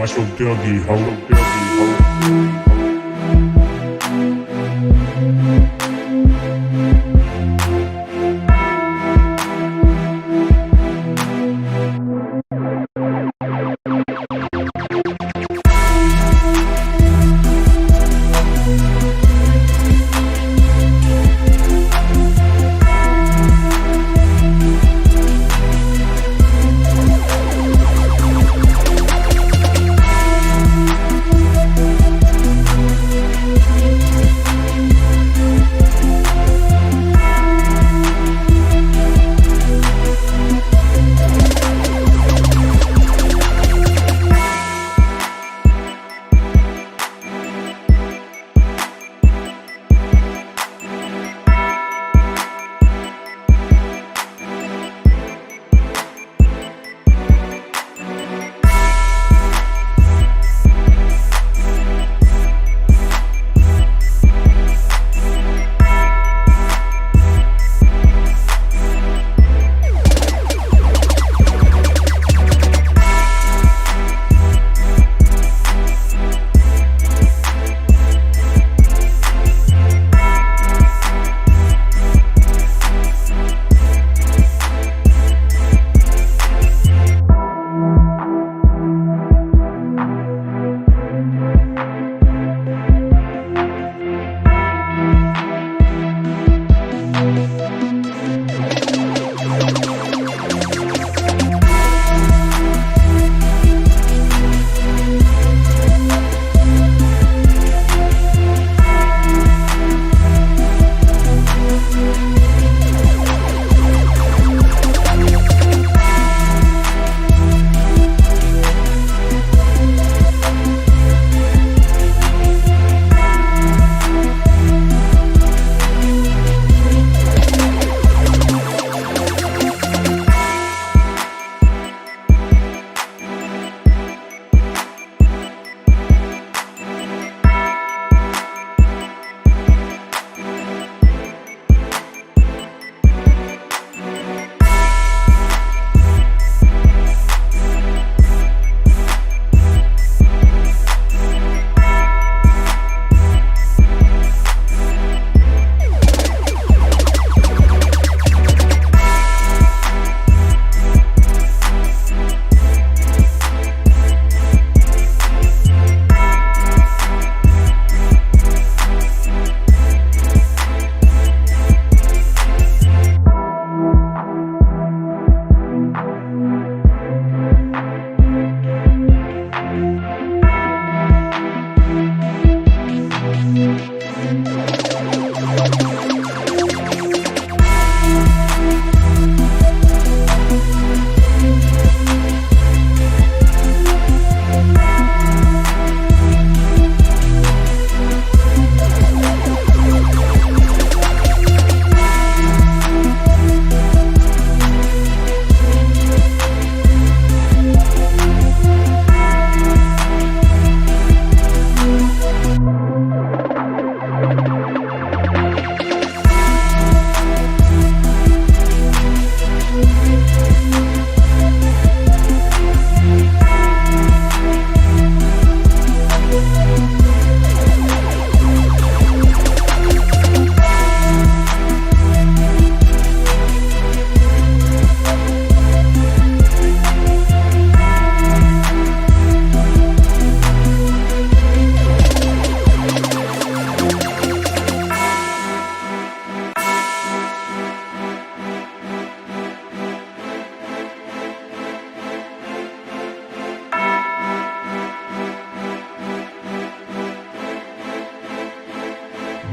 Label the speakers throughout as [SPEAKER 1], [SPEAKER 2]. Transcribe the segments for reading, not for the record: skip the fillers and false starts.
[SPEAKER 1] Muscle Dougie, ho.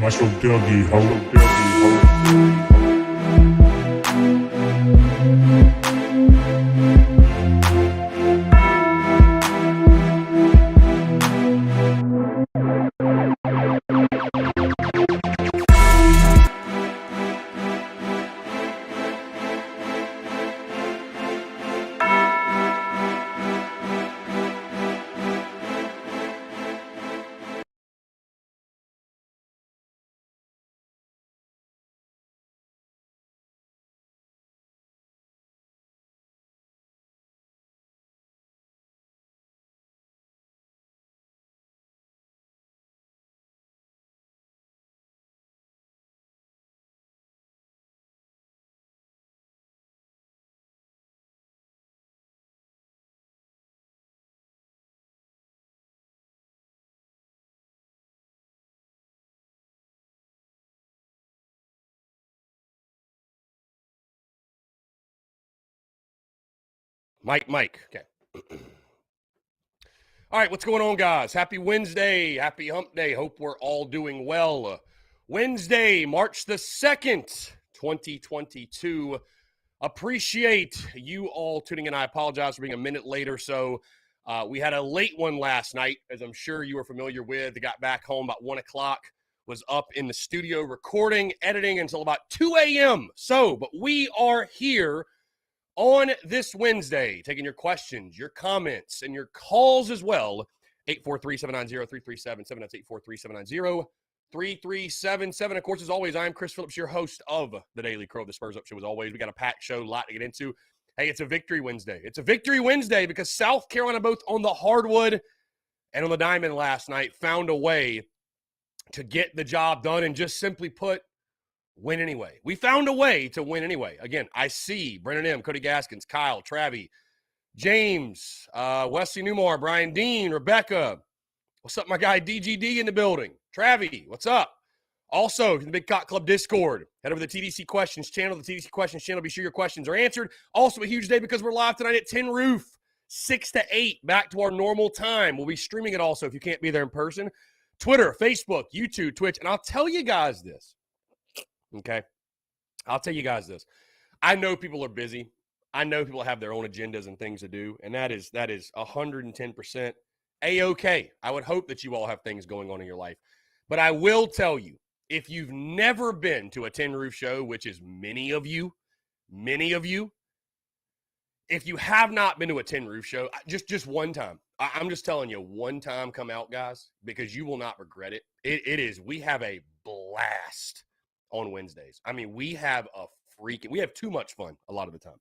[SPEAKER 1] Muscle Dougie, ho.
[SPEAKER 2] Mike. Okay. All right, what's going on, guys? Happy Wednesday. Happy hump day. Hope we're all doing well. Wednesday, March the 2nd, 2022. Appreciate you all tuning in. I apologize for being a minute late or so. We had a late one last night, as I'm sure you are familiar with. I got back home about 1 o'clock, was up in the studio recording, editing until about 2 a.m. But we are here on this Wednesday, taking your questions, your comments, and your calls as well. 843-790-3377. That's 843-790-3377. Of course, as always, I'm Chris Phillips, your host of the Daily Crow, the Spurs Up Show. As always, we got a packed show, a lot to get into. Hey, it's a victory Wednesday. It's a victory Wednesday because South Carolina, both on the hardwood and on the diamond last night, found a way to get the job done and just simply put, win anyway. We found a way to win anyway. Again, I see Brennan M., Cody Gaskins, Kyle, Travie, James, Wesley Newmar, Brian Dean, Rebecca. What's up, my guy DGD in the building? Travie, what's up? Also, in the Big Cock Club Discord, head over to the TDC Questions channel. The TDC Questions channel, be sure your questions are answered. Also, a huge day because we're live tonight at 10 Roof, 6 to 8, back to our normal time. We'll be streaming it also if you can't be there in person. Twitter, Facebook, YouTube, Twitch. And I'll tell you guys this. Okay, I'll tell you guys this. I know people are busy. I know people have their own agendas and things to do, and that is 110% A-okay. I would hope that you all have things going on in your life. But I will tell you, if you've never been to a Tin Roof show, which is many of you, if you have not been to a Tin Roof show, just one time. I'm just telling you, one time come out, guys, because you will not regret it. It is. We have a blast on Wednesdays. I mean, we have too much fun a lot of the time.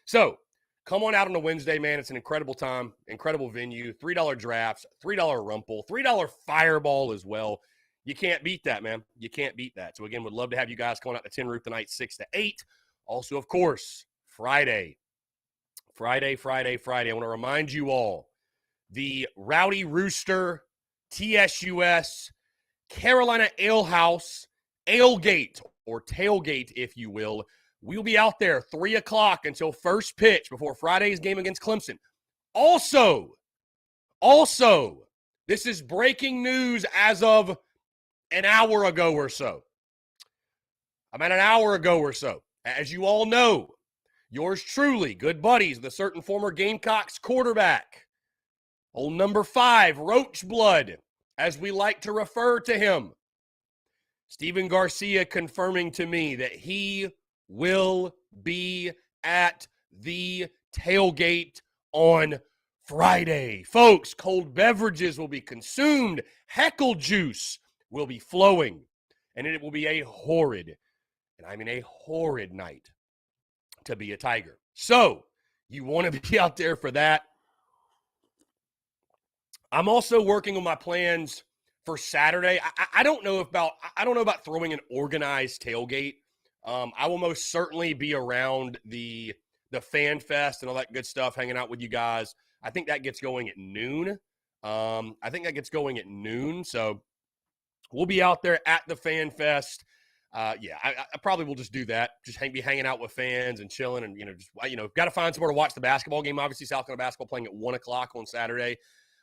[SPEAKER 2] So come on out on a Wednesday, man. It's an incredible time, incredible venue, $3 drafts, $3 rumple, $3 fireball as well. You can't beat that, man. You can't beat that. So again, would love to have you guys coming out to Tin Roof tonight, 6 to 8. Also, of course, Friday. I want to remind you all, the Rowdy Rooster, TSUS, Carolina Ale House, Alegate, or tailgate, if you will. We'll be out there 3 o'clock until first pitch before Friday's game against Clemson. Also, this is breaking news as of an hour ago or so. As you all know, yours truly, good buddies, the certain former Gamecocks quarterback, old number 5, Roach Blood, as we like to refer to him, Steven Garcia confirming to me that he will be at the tailgate on Friday. Folks, cold beverages will be consumed. Heckle juice will be flowing. And it will be a horrid, and I mean a horrid night to be a Tiger. So, you want to be out there for that. I'm also working on my plans for Saturday. I don't know about throwing an organized tailgate. I will most certainly be around the Fan Fest and all that good stuff, hanging out with you guys. I think that gets going at noon. So we'll be out there at the Fan Fest. I probably will just do that. Just be hanging out with fans and chilling, and got to find somewhere to watch the basketball game. Obviously, South Carolina basketball playing at 1 o'clock on Saturday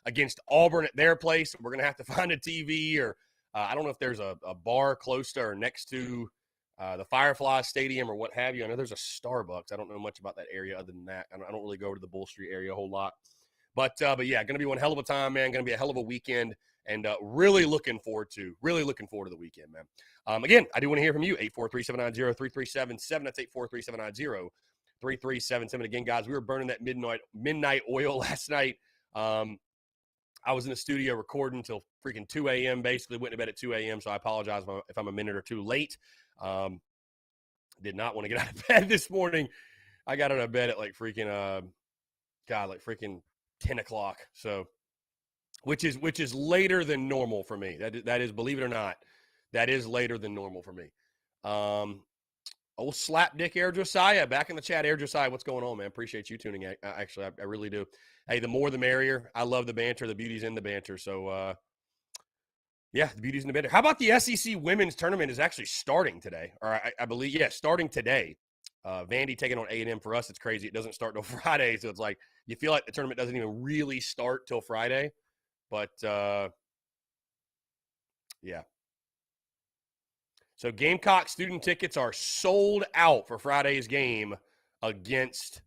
[SPEAKER 2] against Auburn at their place. We're going to have to find a TV, or I don't know if there's a bar close to or next to the Firefly Stadium or what have you. I know there's a Starbucks. I don't know much about that area other than that. I don't really go over to the Bull Street area a whole lot. But yeah, going to be one hell of a time, man. Going to be a hell of a weekend, and really looking forward to the weekend, man. Again, I do want to hear from you. 843-790-3377. That's 843-790-3377. Again, guys, we were burning that midnight oil last night. I was in the studio recording until freaking 2 a.m. Basically went to bed at 2 a.m. So I apologize if I'm a minute or two late. Did not want to get out of bed this morning. I got out of bed at like freaking 10 o'clock. So, which is later than normal for me. That is, believe it or not, that is later than normal for me. Old Slapdick Air Josiah back in the chat. Air Josiah, what's going on, man? Appreciate you tuning in. Actually, I really do. Hey, the more the merrier. I love the banter. The beauty's in the banter. So, yeah, the beauty's in the banter. How about the SEC women's tournament is actually starting today? Or I believe, starting today. Vandy taking on A&M. For us, it's crazy. It doesn't start till Friday, so it's like you feel like the tournament doesn't even really start till Friday. But, yeah. So Gamecock student tickets are sold out for Friday's game against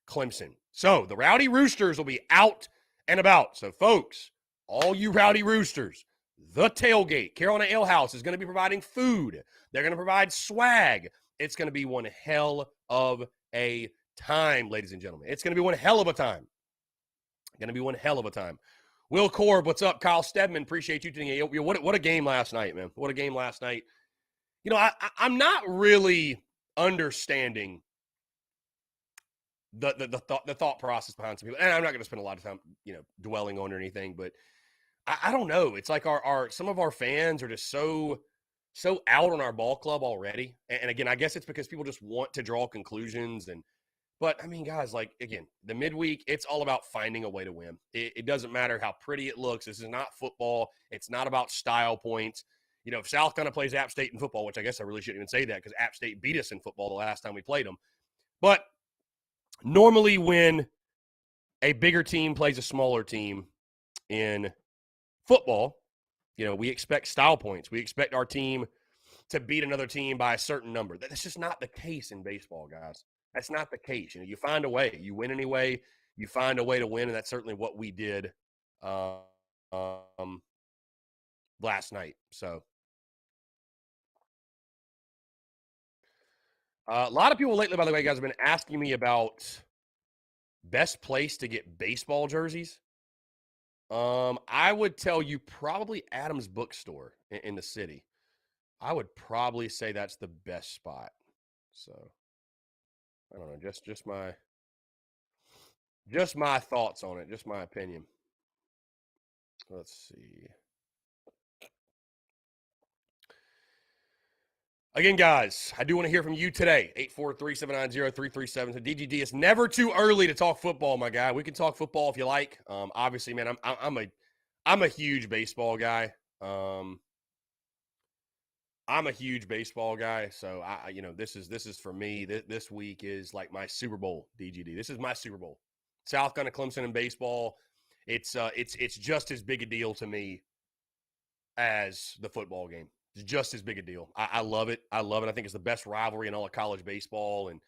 [SPEAKER 2] Clemson. So the Rowdy Roosters will be out and about. So, folks, all you Rowdy Roosters, the tailgate, Carolina Ale House, is going to be providing food. They're going to provide swag. It's going to be one hell of a time, ladies and gentlemen. It's going to be one hell of a time. Going to be one hell of a time. Will Korb, what's up? Kyle Stedman, appreciate you tuning in. What a game last night, man. What a game last night. You know, I'm not really understanding the thought process behind some people, and I'm not going to spend a lot of time, dwelling on or anything, but I don't know. It's like our some of our fans are just so out on our ball club already, and again, I guess it's because people just want to draw conclusions. But I mean, guys, like, again, the midweek, it's all about finding a way to win. It doesn't matter how pretty it looks. This is not football. It's not about style points. If South Carolina plays App State in football, which I guess I really shouldn't even say that because App State beat us in football the last time we played them. But normally when a bigger team plays a smaller team in football, we expect style points. We expect our team to beat another team by a certain number. That's just not the case in baseball, guys. That's not the case. You find a way. You win anyway. You find a way to win, and that's certainly what we did last night. So a lot of people lately, by the way, guys, have been asking me about best place to get baseball jerseys. I would tell you probably Adams Bookstore in the city. I would probably say that's the best spot. So I don't know, just my thoughts on it, just my opinion. Let's see. Again, guys, I do want to hear from you today. 843-790-337. So DGD, it's never too early to talk football, my guy. We can talk football if you like. Obviously, man, I'm a huge baseball guy. I'm a huge baseball guy. So this is for me. This week is like my Super Bowl, DGD. This is my Super Bowl. South Carolina Clemson in baseball. It's just as big a deal to me as the football game. It's just as big a deal. I love it. I love it. I think it's the best rivalry in all of college baseball, and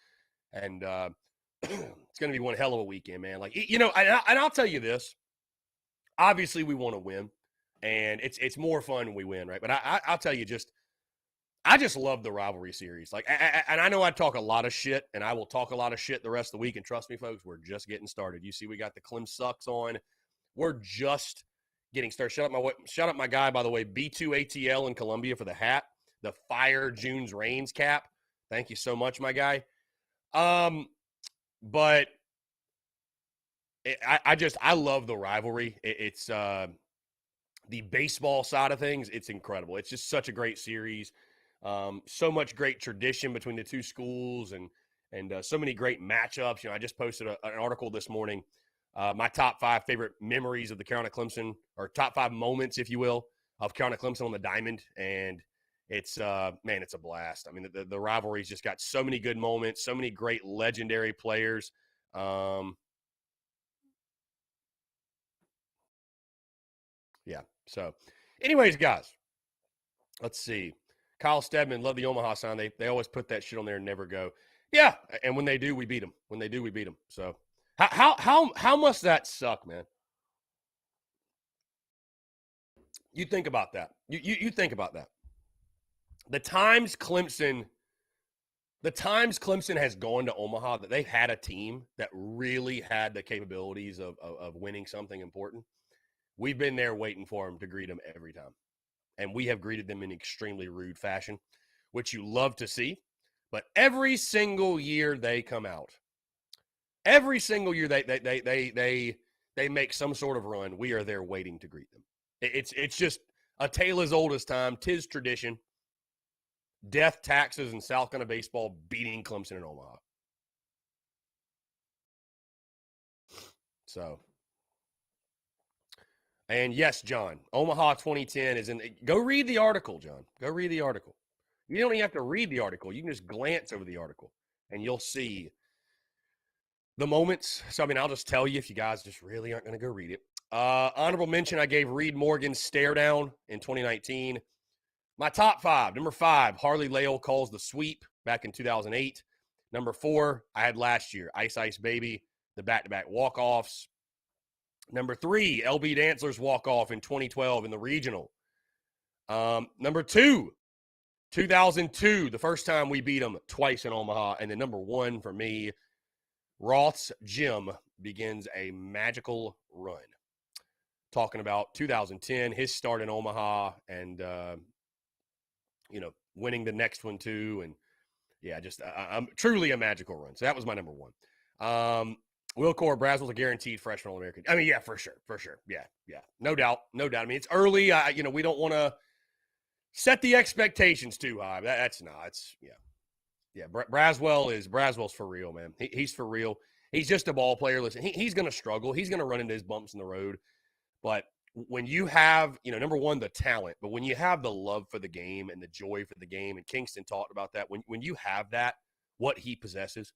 [SPEAKER 2] it's going to be one hell of a weekend, man. Like, and I'll tell you this. Obviously, we want to win, and it's more fun when we win, right? But I'll tell you, I just love the rivalry series. Like, and I know I talk a lot of shit, and I will talk a lot of shit the rest of the week. And trust me, folks, we're just getting started. You see, we got the Clem Sucks on. We're just getting started. Shout out my guy, by the way, B2ATL in Columbia for the hat, the Fire June's Reigns cap. Thank you so much, my guy. But I love the rivalry. It's the baseball side of things. It's incredible. It's just such a great series. So much great tradition between the two schools, and so many great matchups. I just posted an article this morning. My top 5 favorite memories of the Carolina Clemson, or top 5 moments, if you will, of Carolina Clemson on the diamond. And it's, man, it's a blast. I mean, the rivalry's just got so many good moments, so many great legendary players. Yeah. So anyways, guys, let's see. Kyle Stedman, love the Omaha sign. They always put that shit on there and never go. Yeah. And when they do, we beat them. When they do, we beat them. So how must that suck, man? You think about that. You think about that. The times Clemson has gone to Omaha, that they've had a team that really had the capabilities of winning something important. We've been there waiting for them to greet them every time. And we have greeted them in extremely rude fashion, which you love to see. But every single year they come out, every single year they make some sort of run, we are there waiting to greet them. It's just a tale as old as time. 'Tis tradition. Death, taxes, and South Carolina baseball beating Clemson in Omaha. So, and yes, John, Omaha 2010 is in. Go read the article, John. Go read the article. You don't even have to read the article. You can just glance over the article. and you'll see the moments. So, I mean, I'll just tell you if you guys just really aren't going to go read it. Honorable mention, I gave Reed Morgan's stare down in 2019. My top 5. Number 5, Harley Lael calls the sweep back in 2008. Number 4, I had last year, Ice Ice Baby, the back-to-back walk-offs. Number 3, LB Dantzler's walk-off in 2012 in the regional. Number 2, 2002, the first time we beat them twice in Omaha. And then number 1 for me, Roth's Gym begins a magical run. Talking about 2010, his start in Omaha, and winning the next one too, and yeah, just I'm truly a magical run. So that was my number 1. Will Core Braswell's a guaranteed freshman All-American. I mean, yeah, for sure, yeah, no doubt. I mean, it's early. We don't want to set the expectations too high. Braswell's for real, man. He's for real. He's just a ball player. Listen, he's going to struggle. He's going to run into his bumps in the road. But when you have, number 1, the talent, but when you have the love for the game and the joy for the game, and Kingston talked about that, when you have that, what he possesses,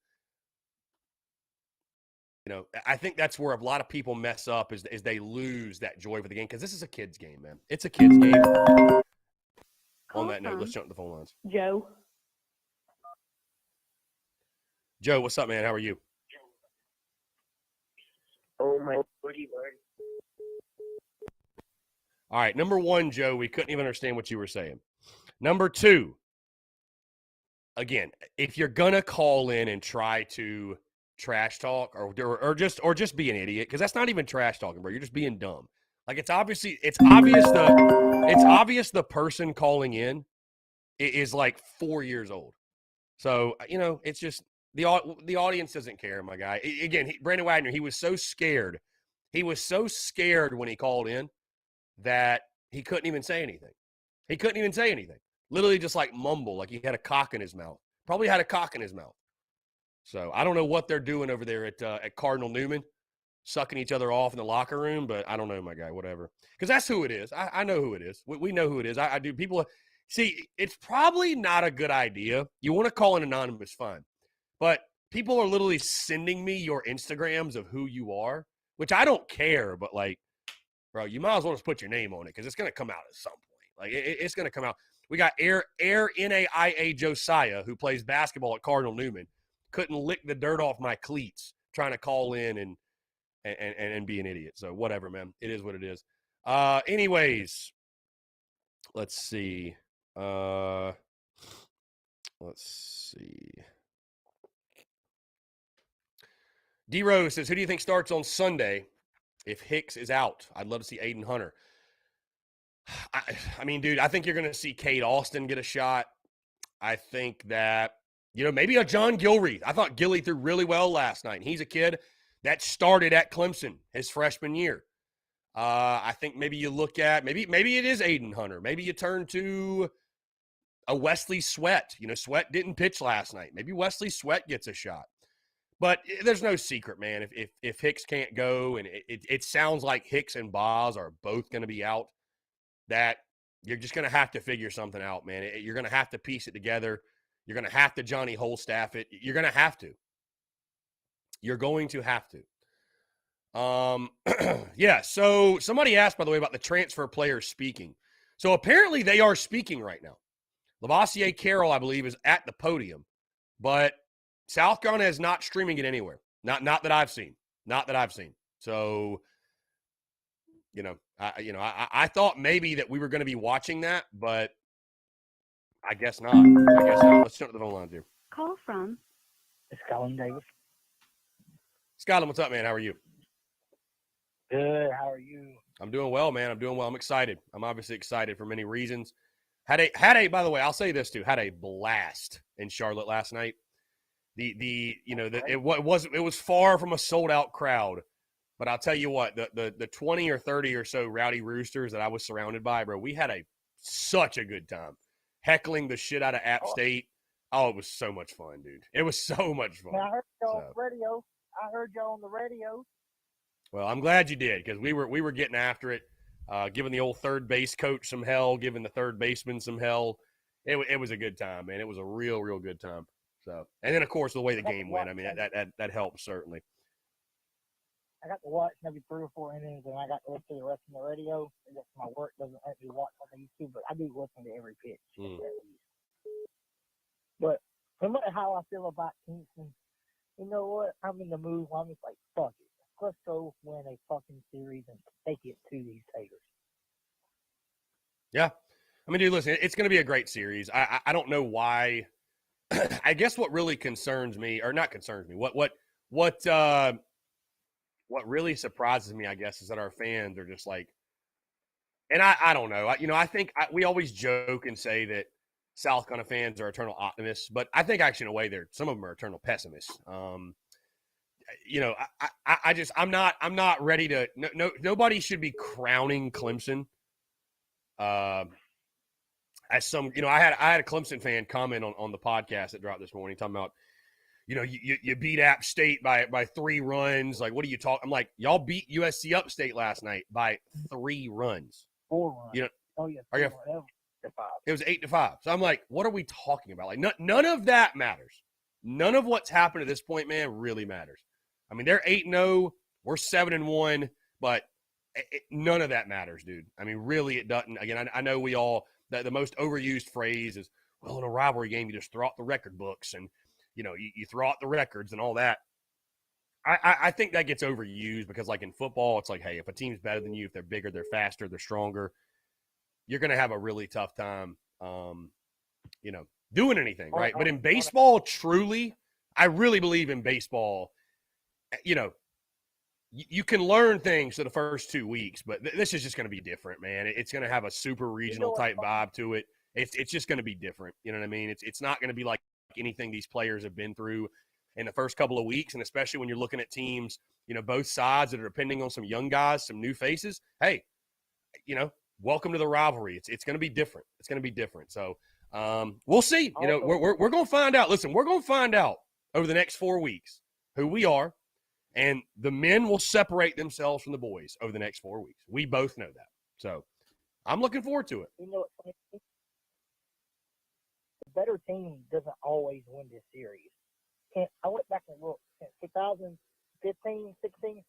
[SPEAKER 2] I think that's where a lot of people mess up is they lose that joy for the game, because this is a kid's game, man. It's a kid's game. On that note, let's jump to the phone lines. Joe, what's up, man? How are you?
[SPEAKER 3] Oh, my buddy.
[SPEAKER 2] All right, number 1, Joe, we couldn't even understand what you were saying. Number 2, again, if you're gonna call in and try to trash talk or just be an idiot, because that's not even trash talking, bro. You're just being dumb. Like it's obvious the person calling in is like 4 years old. So it's just the audience doesn't care, my guy. Again, Brandon Wagner, he was so scared. He was so scared when he called in that he couldn't even say anything. Literally just like mumble, like he had a cock in his mouth. Probably had a cock in his mouth. So I don't know what they're doing over there at Cardinal Newman, sucking each other off in the locker room, but I don't know, my guy, whatever. Because that's who it is. I know who it is. We know who it is. I do. People see, it's probably not a good idea. You want to call an anonymous, fine. But people are literally sending me your Instagrams of who you are, which I don't care, but like, bro, you might as well just put your name on it because it's going to come out at some point. Like, it's going to come out. We got Air NAIA Josiah, who plays basketball at Cardinal Newman, couldn't lick the dirt off my cleats trying to call in and be an idiot. So whatever, man. It is what it is. Anyways, let's see. D-Rose says, who do you think starts on Sunday if Hicks is out? I'd love to see Aiden Hunter. I mean, dude, I think you're going to see Cade Austin get a shot. I think that, maybe a John Gilreath. I thought Gilly threw really well last night. He's a kid that started at Clemson his freshman year. I think maybe you look at, maybe it is Aiden Hunter. Maybe you turn to a Wesley Sweat. Sweat didn't pitch last night. Maybe Wesley Sweat gets a shot. But there's no secret, man. If Hicks can't go, and it sounds like Hicks and Boz are both going to be out, that you're just going to have to figure something out, man. You're going to have to piece it together. You're going to have to Johnny Holstaff it. You're going to have to. You're going to have to. Yeah, so somebody asked, by the way, about the transfer players speaking. So apparently they are speaking right now. Lavoisier Carroll, I believe, is at the podium. But South Carolina is not streaming it anywhere. Not that I've seen. So, I thought maybe that we were going to be watching that, but I guess not. Let's jump to the phone lines here.
[SPEAKER 4] Call from
[SPEAKER 3] Scotland Davis.
[SPEAKER 2] Scotland, what's up, man? How are you?
[SPEAKER 3] Good. How are you?
[SPEAKER 2] I'm doing well, man. I'm excited. I'm obviously excited for many reasons. Had a by the way, I'll say this too, had a blast in Charlotte last night. It was far from a sold out crowd, but I'll tell you what, the 20 or 30 or so rowdy roosters that I was surrounded by, bro, we had such a good time heckling the shit out of App State. Oh, it was so much fun, dude. It was so much fun.
[SPEAKER 3] I heard you on the radio. I heard you on the radio.
[SPEAKER 2] Well, I'm glad you did, because we were getting after it, giving the old third base coach some hell, giving the third baseman some hell. It was a good time, man. It was a real good time. So, and then of course the way the game went, I mean that helps certainly.
[SPEAKER 3] I got to watch maybe 3 or 4 innings, and I got to listen to the rest of the radio. And that's my work doesn't let me watch on YouTube, but I do listen to every pitch. But no matter how I feel about Kingston, you know what? I'm in the mood where I'm just like, fuck it. Let's go win a fucking series and take it to these Tigers.
[SPEAKER 2] Yeah. I mean, dude, listen, it's going to be a great series. I don't know why. I guess what really concerns me, or not concerns me, what really surprises me, I guess, is that our fans are just like, and I don't know. I think we always joke and say that South Carolina fans are eternal optimists, but I think actually in a way some of them are eternal pessimists. I'm not ready to. Nobody should be crowning Clemson. As some, I had a Clemson fan comment on the podcast that dropped this morning talking about, you beat App State by 3 runs. Like, what are you talking? I'm like, y'all beat USC Upstate last night by 3 runs.
[SPEAKER 3] 4 runs. Oh yeah.
[SPEAKER 2] It was 8-5. So I'm like, what are we talking about? Like, none of that matters. None of what's happened at this point, man, really matters. I mean, they're 8-0. We're 7-1, but none of that matters, dude. I mean, really, it doesn't. Again, I know we all the most overused phrase is, well, in a rivalry game, you just throw out the record books and you throw out the records and all that. I think that gets overused because, like in football, it's like, hey, if a team's better than you, if they're bigger, they're faster, they're stronger, you're going to have a really tough time, doing anything, right? But in baseball, truly, I really believe in baseball, you can learn things for the first 2 weeks, but this is just going to be different, man. It's going to have a super regional type vibe to it. It's just going to be different. You know what I mean? It's not going to be like anything these players have been through in the first couple of weeks, and especially when you're looking at teams, both sides that are depending on some young guys, some new faces. Hey, welcome to the rivalry. It's going to be different. It's going to be different. So we'll see. We're going to find out. Listen, we're going to find out over the next 4 weeks who we are, and the men will separate themselves from the boys over the next 4 weeks. We both know that. So I'm looking forward to it.
[SPEAKER 3] The better team doesn't always win this series. I went back and looked. Since 2015, 16,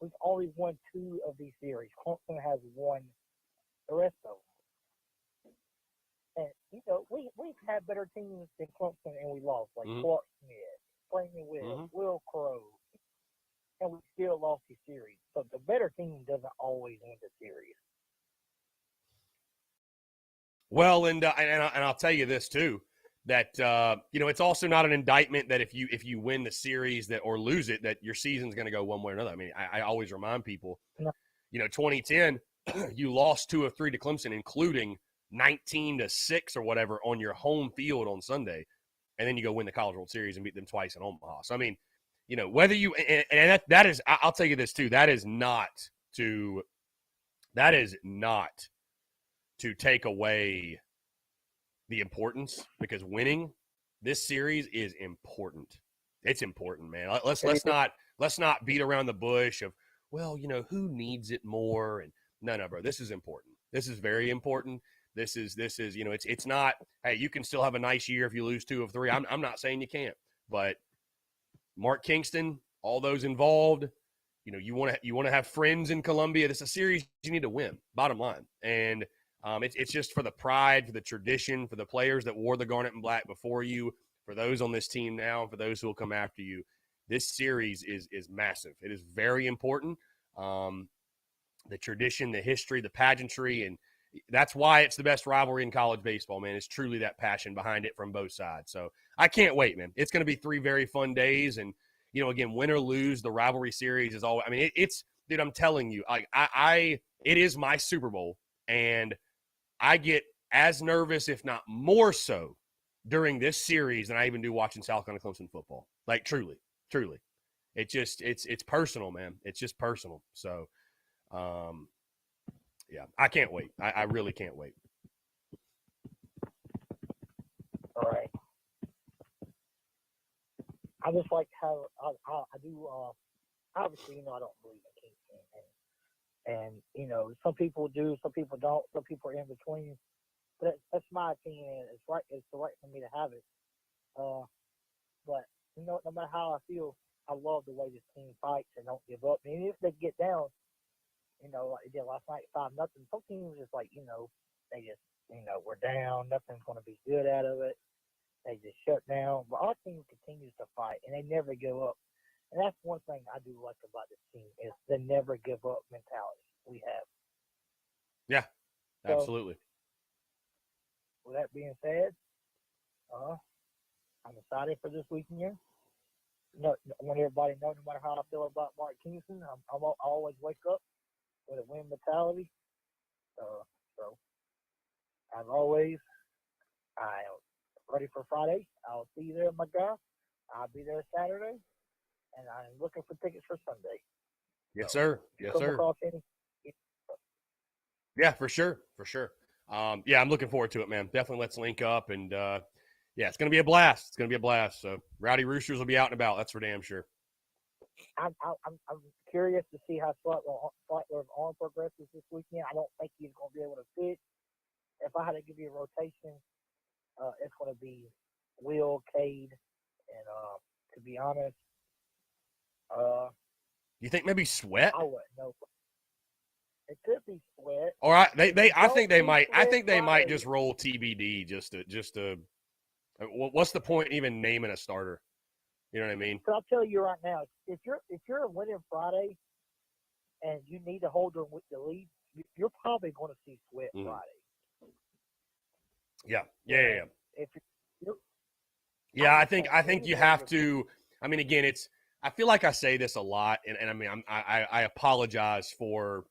[SPEAKER 3] we've always won 2 of these series. Clemson has won the rest of them. And, we've had better teams than Clemson, and we lost, like Clark Smith, Franklin Will, Will Crow, and we still lost the series. So the better team doesn't always win the series.
[SPEAKER 2] Well, and I'll tell you this too, that it's also not an indictment that if you win the series or lose it, that your season's going to go one way or another. I mean, I always remind people, 2010, you lost 2 of 3 to Clemson, including 19-6 or whatever on your home field on Sunday, and then you go win the College World Series and beat them twice in Omaha. So I mean, whether you and that is, I'll tell you this too, that is not to take away the importance, because winning this series is important. It's important, man. Let's not beat around the bush of, well, who needs it more, and no, bro. This is important. This is very important. This is it's not, hey, you can still have a nice year if you lose 2 of 3. I'm not saying you can't, but Mark Kingston, all those involved, you want to have friends in Columbia. This is a series you need to win, bottom line. And it's just for the pride, for the tradition, for the players that wore the garnet and black before you, for those on this team now, and for those who will come after you. This series is massive. It is very important. The tradition, the history, the pageantry, and that's why it's the best rivalry in college baseball, man. It's truly that passion behind it from both sides. So I can't wait, man. It's going to be 3 very fun days. And, again, win or lose, the rivalry series is always, I mean, it's, dude, I'm telling you, it is my Super Bowl, and I get as nervous, if not more so, during this series than I even do watching South Carolina Clemson football. Like, truly. It's personal, man. It's just personal. So, yeah, I can't wait. I really can't wait.
[SPEAKER 3] All right. I just like how I do. Obviously, I don't believe in Kingston, and some people do, some people don't, some people are in between. But that's my opinion. It's right. It's the right for me to have it. But no matter how I feel, I love the way this team fights and don't give up. And even if they get down, like they did last night, 5-0. Some teams just like, they just, we're down. Nothing's going to be good out of it. They just shut down. But our team continues to fight, and they never give up. And that's one thing I do like about this team is the never give up mentality we have.
[SPEAKER 2] Yeah, absolutely.
[SPEAKER 3] With that being said, I'm excited for this weekend. I want everybody to know, no matter how I feel about Mark Kingston, I always wake up with a win mentality. So, as always, I am ready for Friday. I'll see you there, my guy. I'll be there Saturday, and I'm looking for tickets for Sunday.
[SPEAKER 2] Yes, sir. Yes, sir. Yeah, for sure. Yeah, I'm looking forward to it, man. Definitely let's link up, and yeah, it's going to be a blast. So Rowdy Roosters will be out and about. That's for damn sure.
[SPEAKER 3] I'm curious to see how Rattler's arm progresses this weekend. I don't think he's going to be able to fit. If I had to give you a rotation, it's going to be Will, Cade, and to be honest,
[SPEAKER 2] you think maybe Sweat?
[SPEAKER 3] I wouldn't know. It could be Sweat.
[SPEAKER 2] All right, I think they might. I think they might just roll TBD just to. What's the point in even naming a starter? You know what I mean?
[SPEAKER 3] So I'll tell you right now, if you're winning Friday, and you need to hold them with the lead, you're probably going to see Sweat Friday.
[SPEAKER 2] Yeah.
[SPEAKER 3] If
[SPEAKER 2] yeah, I think you have to. I mean, again, I feel like I say this a lot, and I mean, I apologize for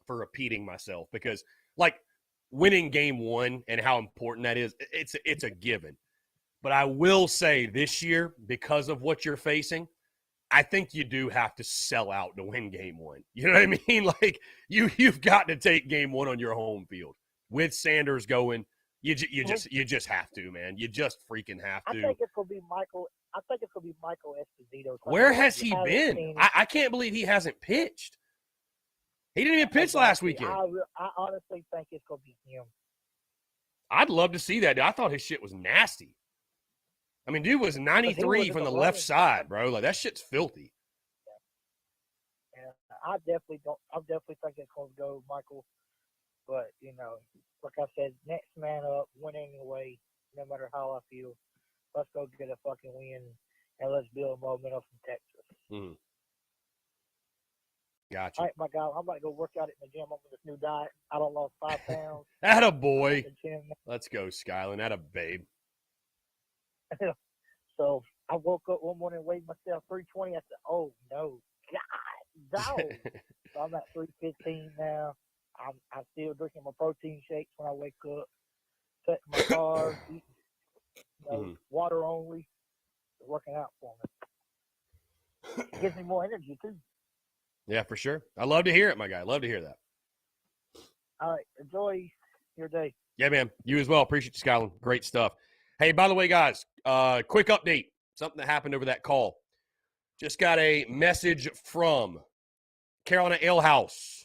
[SPEAKER 2] repeating myself because, like, winning game one and how important that is, it's a given. But I will say this year, because of what you're facing, I think you do have to sell out to win game one. You know what I mean? Like, you've got to take game one on your home field with Sanders going. You just have to, man. You just freaking have to.
[SPEAKER 3] I think it's gonna be Michael. Esposito.
[SPEAKER 2] Where has he been? I can't believe he hasn't pitched. He didn't even pitch last weekend.
[SPEAKER 3] I honestly think it's gonna be him.
[SPEAKER 2] I'd love to see that, dude. I thought his shit was nasty. I mean, dude was 93 from the left side, bro. Like, that shit's filthy.
[SPEAKER 3] Yeah, I definitely think it's gonna go Michael. But like I said, next man up, win anyway, no matter how I feel. Let's go get a fucking win, and let's build momentum from Texas.
[SPEAKER 2] Mm-hmm. Gotcha.
[SPEAKER 3] All right, my guy, I'm about to go work out at the gym. I'm on this new diet. I done lost 5 pounds.
[SPEAKER 2] Atta boy. Let's go, Skyland. Atta babe.
[SPEAKER 3] So I woke up one morning, weighed myself 320. I said, oh, no. God, dog. So I'm at 315 now. I'm still drinking my protein shakes when I wake up, cutting my carbs, eating water only, working out for me. It gives me more energy, too.
[SPEAKER 2] Yeah, for sure. I love to hear it, my guy. Love to hear that.
[SPEAKER 3] All right. Enjoy your day.
[SPEAKER 2] Yeah, man. You as well. Appreciate you, Skyland. Great stuff. Hey, by the way, guys, quick update. Something that happened over that call. Just got a message from Carolina Ale House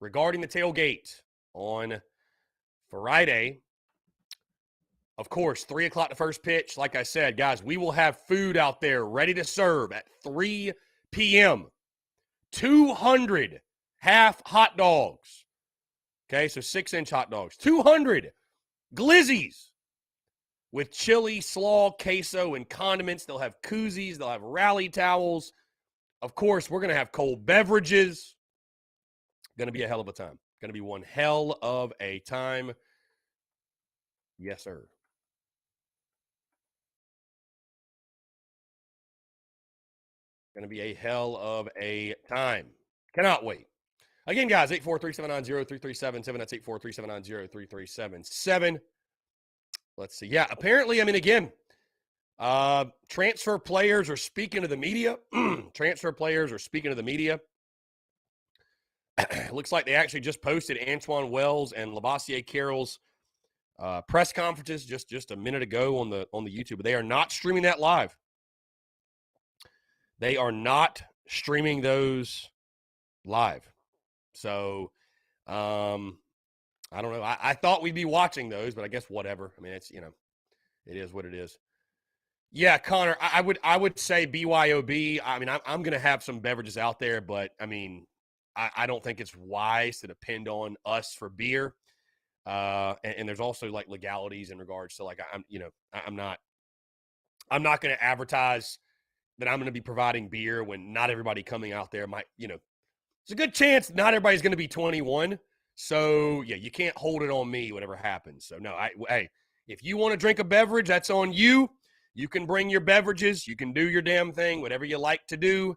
[SPEAKER 2] regarding the tailgate on Friday. Of course, 3 o'clock the first pitch. Like I said, guys, we will have food out there ready to serve at 3 p.m. 200 half hot dogs. Okay, so 6-inch hot dogs. 200 glizzies with chili, slaw, queso, and condiments. They'll have koozies. They'll have rally towels. Of course, we're going to have cold beverages. Going to be a hell of a time. Going to be one hell of a time. Yes, sir. Going to be a hell of a time. Cannot wait. Again, guys, 843-790-3377. That's 843-790-3377. Let's see. Yeah, apparently, I mean, again, transfer players are speaking to the media. Looks like they actually just posted Antoine Wells and Labassiere Carroll's press conferences just a minute ago on the YouTube. But they are not streaming that live. They are not streaming those live. So, I don't know. I thought we'd be watching those, but I guess whatever. I mean, it's, it is what it is. Yeah, Connor, I would say BYOB. I mean, I'm going to have some beverages out there, but I mean, I don't think it's wise to depend on us for beer. And there's also like legalities in regards to like I'm not going to advertise that I'm going to be providing beer when not everybody coming out there might, it's a good chance not everybody's going to be 21. So yeah, you can't hold it on me whatever happens. So no, hey, if you want to drink a beverage, that's on you. You can bring your beverages. You can do your damn thing, whatever you like to do.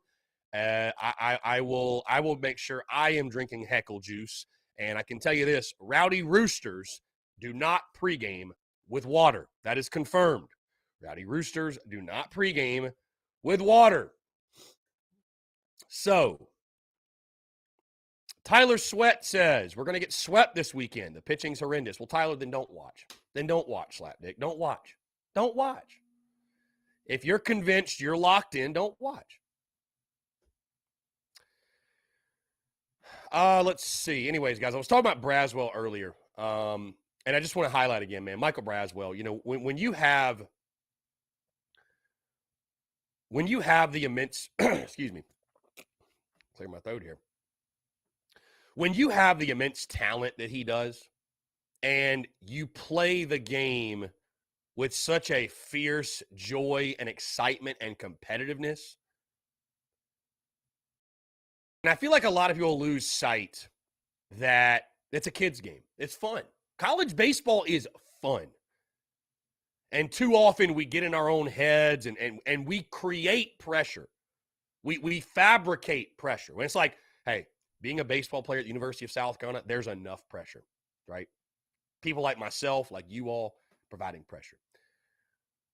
[SPEAKER 2] I will make sure I am drinking Heckle juice. And I can tell you this: Rowdy Roosters do not pregame with water. That is confirmed. Rowdy Roosters do not pregame with water. So Tyler Sweat says, we're going to get swept this weekend. The pitching's horrendous. Well, Tyler, then don't watch. Then don't watch, Slapdick. Don't watch. Don't watch. If you're convinced you're locked in, don't watch. Let's see. Anyways, guys, I was talking about Braswell earlier. And I just want to highlight again, man, Michael Braswell, when you have the immense, excuse me, clear my throat here. When you have the immense talent that he does, and you play the game with such a fierce joy and excitement and competitiveness, and I feel like a lot of people lose sight that it's a kid's game. It's fun. College baseball is fun. And too often we get in our own heads and we create pressure. We fabricate pressure. When it's like, hey, being a baseball player at the University of South Carolina, there's enough pressure, right? People like myself, like you all, providing pressure.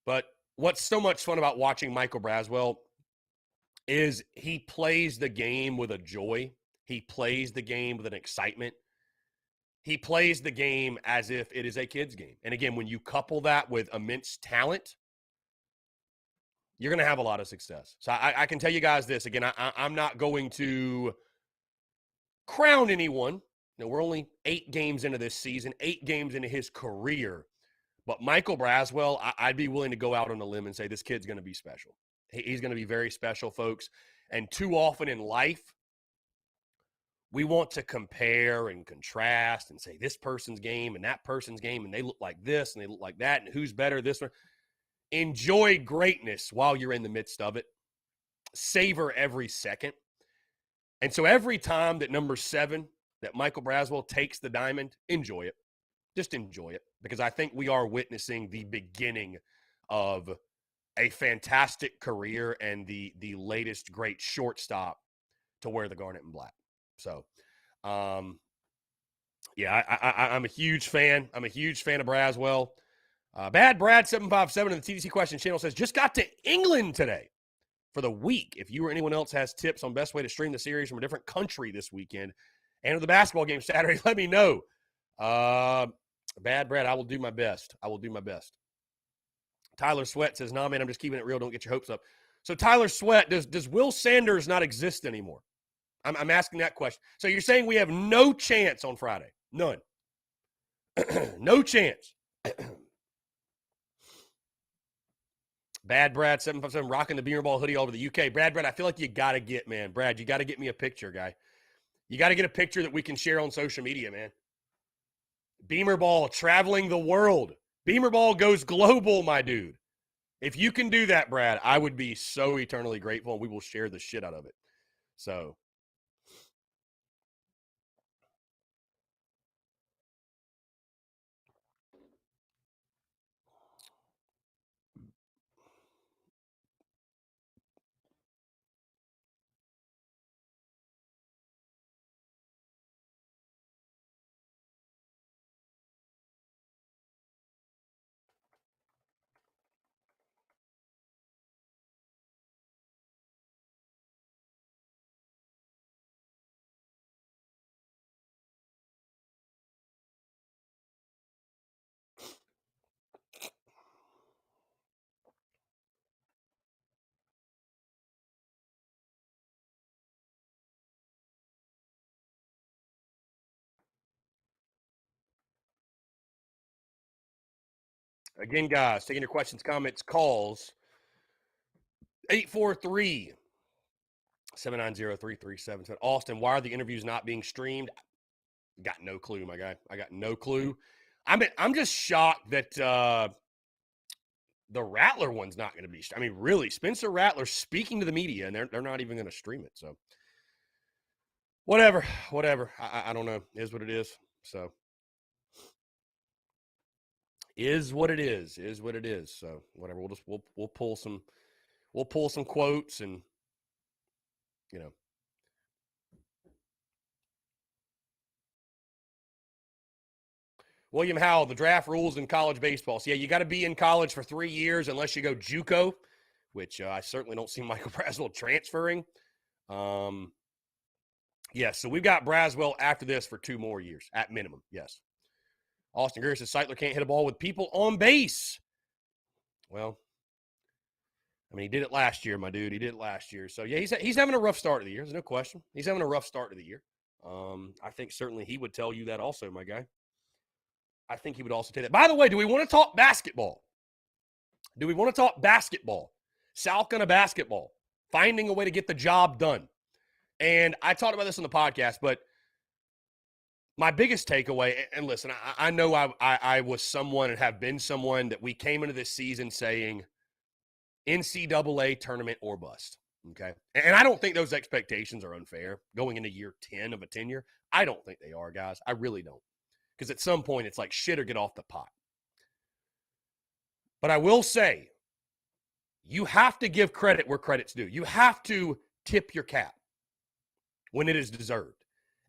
[SPEAKER 2] But what's so much fun about watching Michael Braswell is he plays the game with a joy. He plays the game with an excitement. He plays the game as if it is a kid's game. And again, when you couple that with immense talent, you're going to have a lot of success. So I can tell you guys this. Again, I'm not going to crown anyone. We're only 8 games into this season, 8 games into his career. But Michael Braswell, I'd be willing to go out on a limb and say this kid's going to be special. He's going to be very special, folks. And too often in life, we want to compare and contrast and say this person's game and that person's game, and they look like this and they look like that, and who's better, this one. Enjoy greatness while you're in the midst of it. Savor every second. And so every time that number 7, that Michael Braswell takes the diamond, enjoy it. Just enjoy it, because I think we are witnessing the beginning of a fantastic career and the latest great shortstop to wear the garnet and black. So, yeah, I'm a huge fan. I'm a huge fan of Braswell. Bad Brad 757 in the TDC Question channel says, just got to England today for the week. If you or anyone else has tips on best way to stream the series from a different country this weekend and the basketball game Saturday, let me know. Bad Brad, I will do my best. I will do my best. Tyler Sweat says, nah, man, I'm just keeping it real. Don't get your hopes up. So Tyler Sweat, does Will Sanders not exist anymore? I'm asking that question. So you're saying we have no chance on Friday? None. No chance. Bad Brad 757 rocking the Beamer Ball hoodie all over the UK. Brad, I feel like you got to get, man. Brad, you got to get me a picture, guy. You got to get a picture that we can share on social media, man. Beamer Ball traveling the world. Beamer Ball goes global, my dude. If you can do that, Brad, I would be so eternally grateful, and we will share the shit out of it. So, again, guys, taking your questions, comments, calls. 843-790-3377. Austin, why are the interviews not being streamed? Got no clue, my guy. I got no clue. I'm just shocked that the Rattler one's not going to be. I mean, really, Spencer Rattler speaking to the media, and they're not even going to stream it. So, whatever. I don't know. Is what it is. So, is what it is. Is what it is. So, whatever. We'll pull some quotes and you know. William Howell, the draft rules in college baseball. So, yeah, you got to be in college for 3 years unless you go JUCO, which I certainly don't see Michael Braswell transferring. Yes, so we've got Braswell after this for 2 more years at minimum. Yes. Austin Greer says Seitler can't hit a ball with people on base. Well, I mean, he did it last year, my dude. He did it last year. So, yeah, he's having a rough start of the year. There's no question. He's having a rough start of the year. I think certainly he would tell you that also, my guy. I think he would also take that. By the way, do we want to talk basketball? South Carolina basketball. Finding a way to get the job done. And I talked about this on the podcast, but my biggest takeaway, and listen, I know I was someone and have been someone that we came into this season saying NCAA tournament or bust, okay? And I don't think those expectations are unfair going into year 10 of a tenure. I don't think they are, guys. I really don't. Because at some point, it's like shit or get off the pot. But I will say, you have to give credit where credit's due. You have to tip your cap when it is deserved.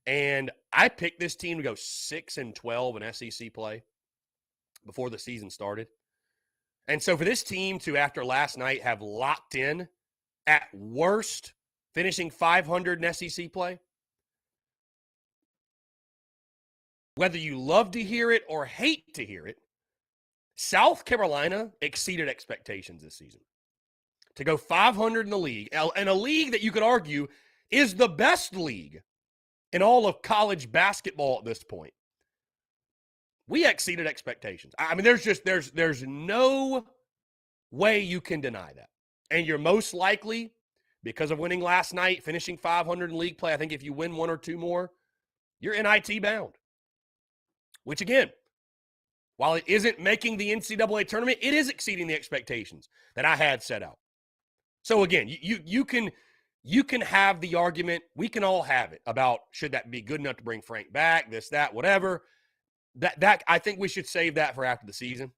[SPEAKER 2] And I picked this team to go 6-12 in SEC play before the season started. And so for this team to, after last night, have locked in at worst, finishing 500 in SEC play, whether you love to hear it or hate to hear it, South Carolina exceeded expectations this season. To go 500 in the league, and a league that you could argue is the best league in all of college basketball at this point. We exceeded expectations. I mean, there's no way you can deny that. And you're most likely, because of winning last night, finishing 500 in league play, I think if you win 1 or 2 more, you're NIT bound. Which, again, while it isn't making the NCAA tournament, it is exceeding the expectations that I had set out. So, again, you can have the argument, we can all have it, about should that be good enough to bring Frank back, this, that, whatever. That I think we should save that for after the season.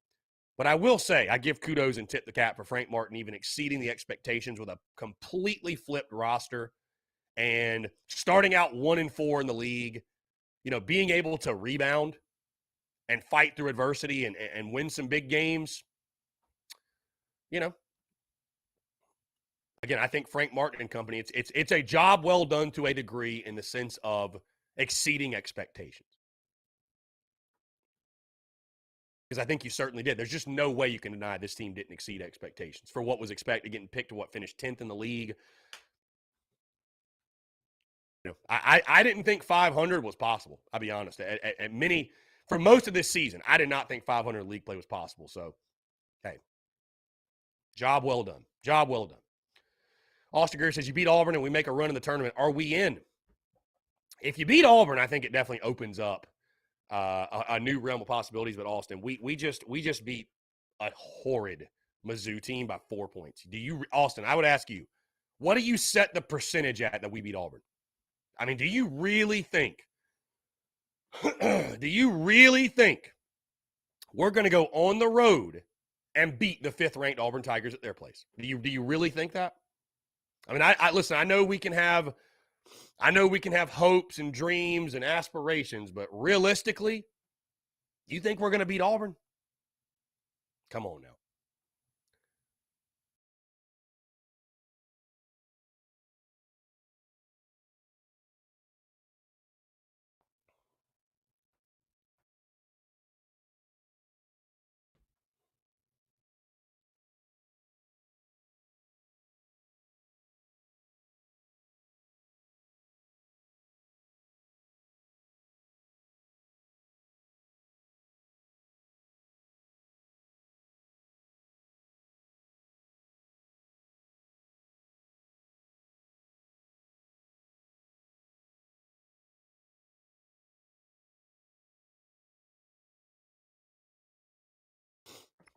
[SPEAKER 2] But I will say, I give kudos and tip the cap for Frank Martin even exceeding the expectations with a completely flipped roster and starting out 1-4 in the league, being able to rebound and fight through adversity and win some big games. Again, I think Frank Martin and company, it's a job well done to a degree in the sense of exceeding expectations. Because I think you certainly did. There's just no way you can deny this team didn't exceed expectations for what was expected, getting picked to finished 10th in the league. I didn't think 500 was possible. I'll be honest. For most of this season, I did not think 500 league play was possible. So, hey, job well done. Job well done. Austin Greer says, you beat Auburn and we make a run in the tournament. Are we in? If you beat Auburn, I think it definitely opens up a new realm of possibilities. But Austin, we just beat a horrid Mizzou team by 4 points. Austin, I would ask you, what do you set the percentage at that we beat Auburn? I mean, do you really think we're going to go on the road and beat the 5th-ranked Auburn Tigers at their place? Do you really think that? I mean, I listen, I know we can have hopes and dreams and aspirations, but realistically, you think we're going to beat Auburn? Come on now.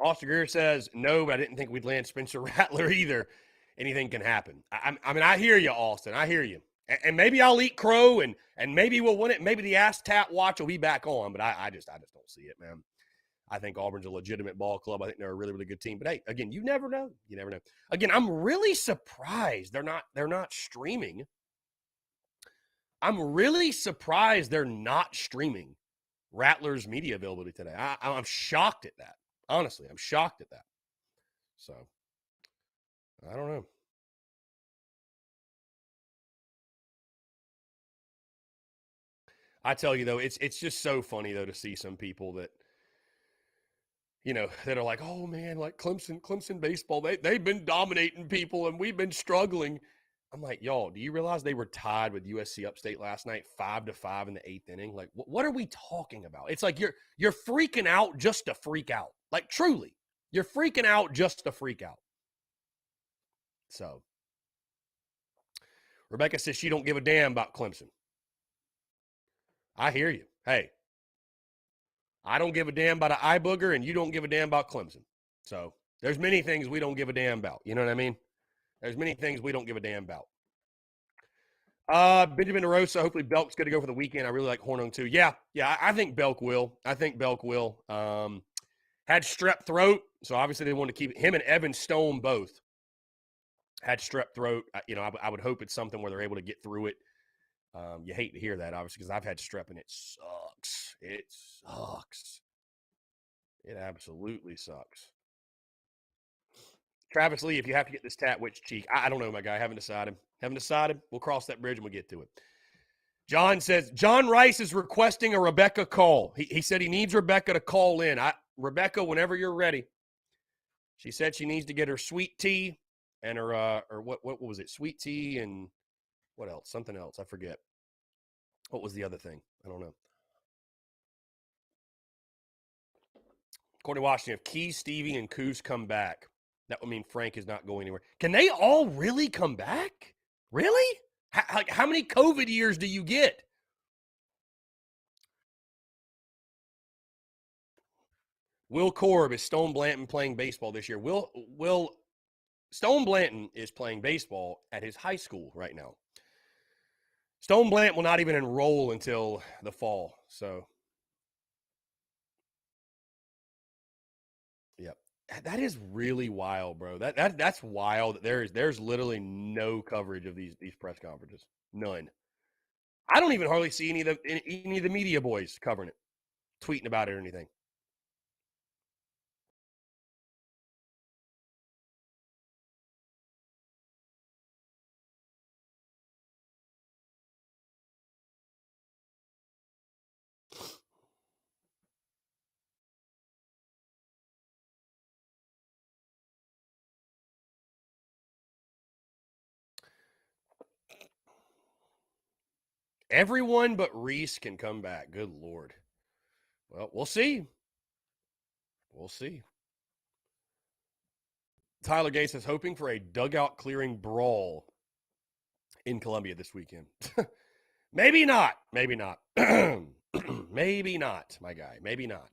[SPEAKER 2] Austin Greer says, no, but I didn't think we'd land Spencer Rattler either. Anything can happen. I mean, I hear you, Austin. I hear you. And maybe I'll eat crow, and maybe we'll win it. Maybe the Ass Tap watch will be back on, but I just don't see it, man. I think Auburn's a legitimate ball club. I think they're a really, really good team. But hey, again, you never know. You never know. Again, I'm really surprised they're not streaming. I'm really surprised they're not streaming Rattler's media availability today. I'm shocked at that. Honestly, I'm shocked at that. So, I don't know. I tell you, though, it's just so funny, though, to see some people that, you know, that are like, oh, man, like Clemson baseball, they've been dominating people and we've been struggling. I'm like, y'all, do you realize they were tied with USC Upstate last night, 5-5 in the 8th inning? Like, what are we talking about? It's like you're freaking out just to freak out. Like, truly, you're freaking out just to freak out. So, Rebecca says she don't give a damn about Clemson. I hear you. Hey, I don't give a damn about an eye booger, and you don't give a damn about Clemson. So, there's many things we don't give a damn about. You know what I mean? There's many things we don't give a damn about. Benjamin DeRosa, hopefully Belk's going to go for the weekend. I really like Hornung too. Yeah, I think Belk will. Had strep throat, so obviously they want to keep him and Evan Stone both had strep throat. You know, I would hope it's something where they're able to get through it. You hate to hear that, obviously, because I've had strep and it sucks. It sucks. It absolutely sucks. Travis Lee, if you have to get this tat, which cheek? I don't know, my guy. Haven't decided. We'll cross that bridge and we'll get to it. John says, John Rice is requesting a Rebecca call. He said he needs Rebecca to call in. Rebecca, whenever you're ready. She said she needs to get her sweet tea and her, or what was it? Sweet tea and what else? Something else. I forget. What was the other thing? I don't know. Courtney Washington, if Key, Stevie, and Coos come back, that would mean Frank is not going anywhere. Can they all really come back? Really? How many COVID years do you get? Will Korb, is Stone Blanton playing baseball this year? Will Stone Blanton is playing baseball at his high school right now. Stone Blanton will not even enroll until the fall. So, yep. That is really wild, bro. That's wild. There's literally no coverage of these press conferences. None. I don't even hardly see any of the media boys covering it, tweeting about it or anything. Everyone but Reese can come back. Good Lord. Well, we'll see. We'll see. Tyler Gates is hoping for a dugout clearing brawl in Columbia this weekend. Maybe not. Maybe not. Maybe not, my guy. Maybe not.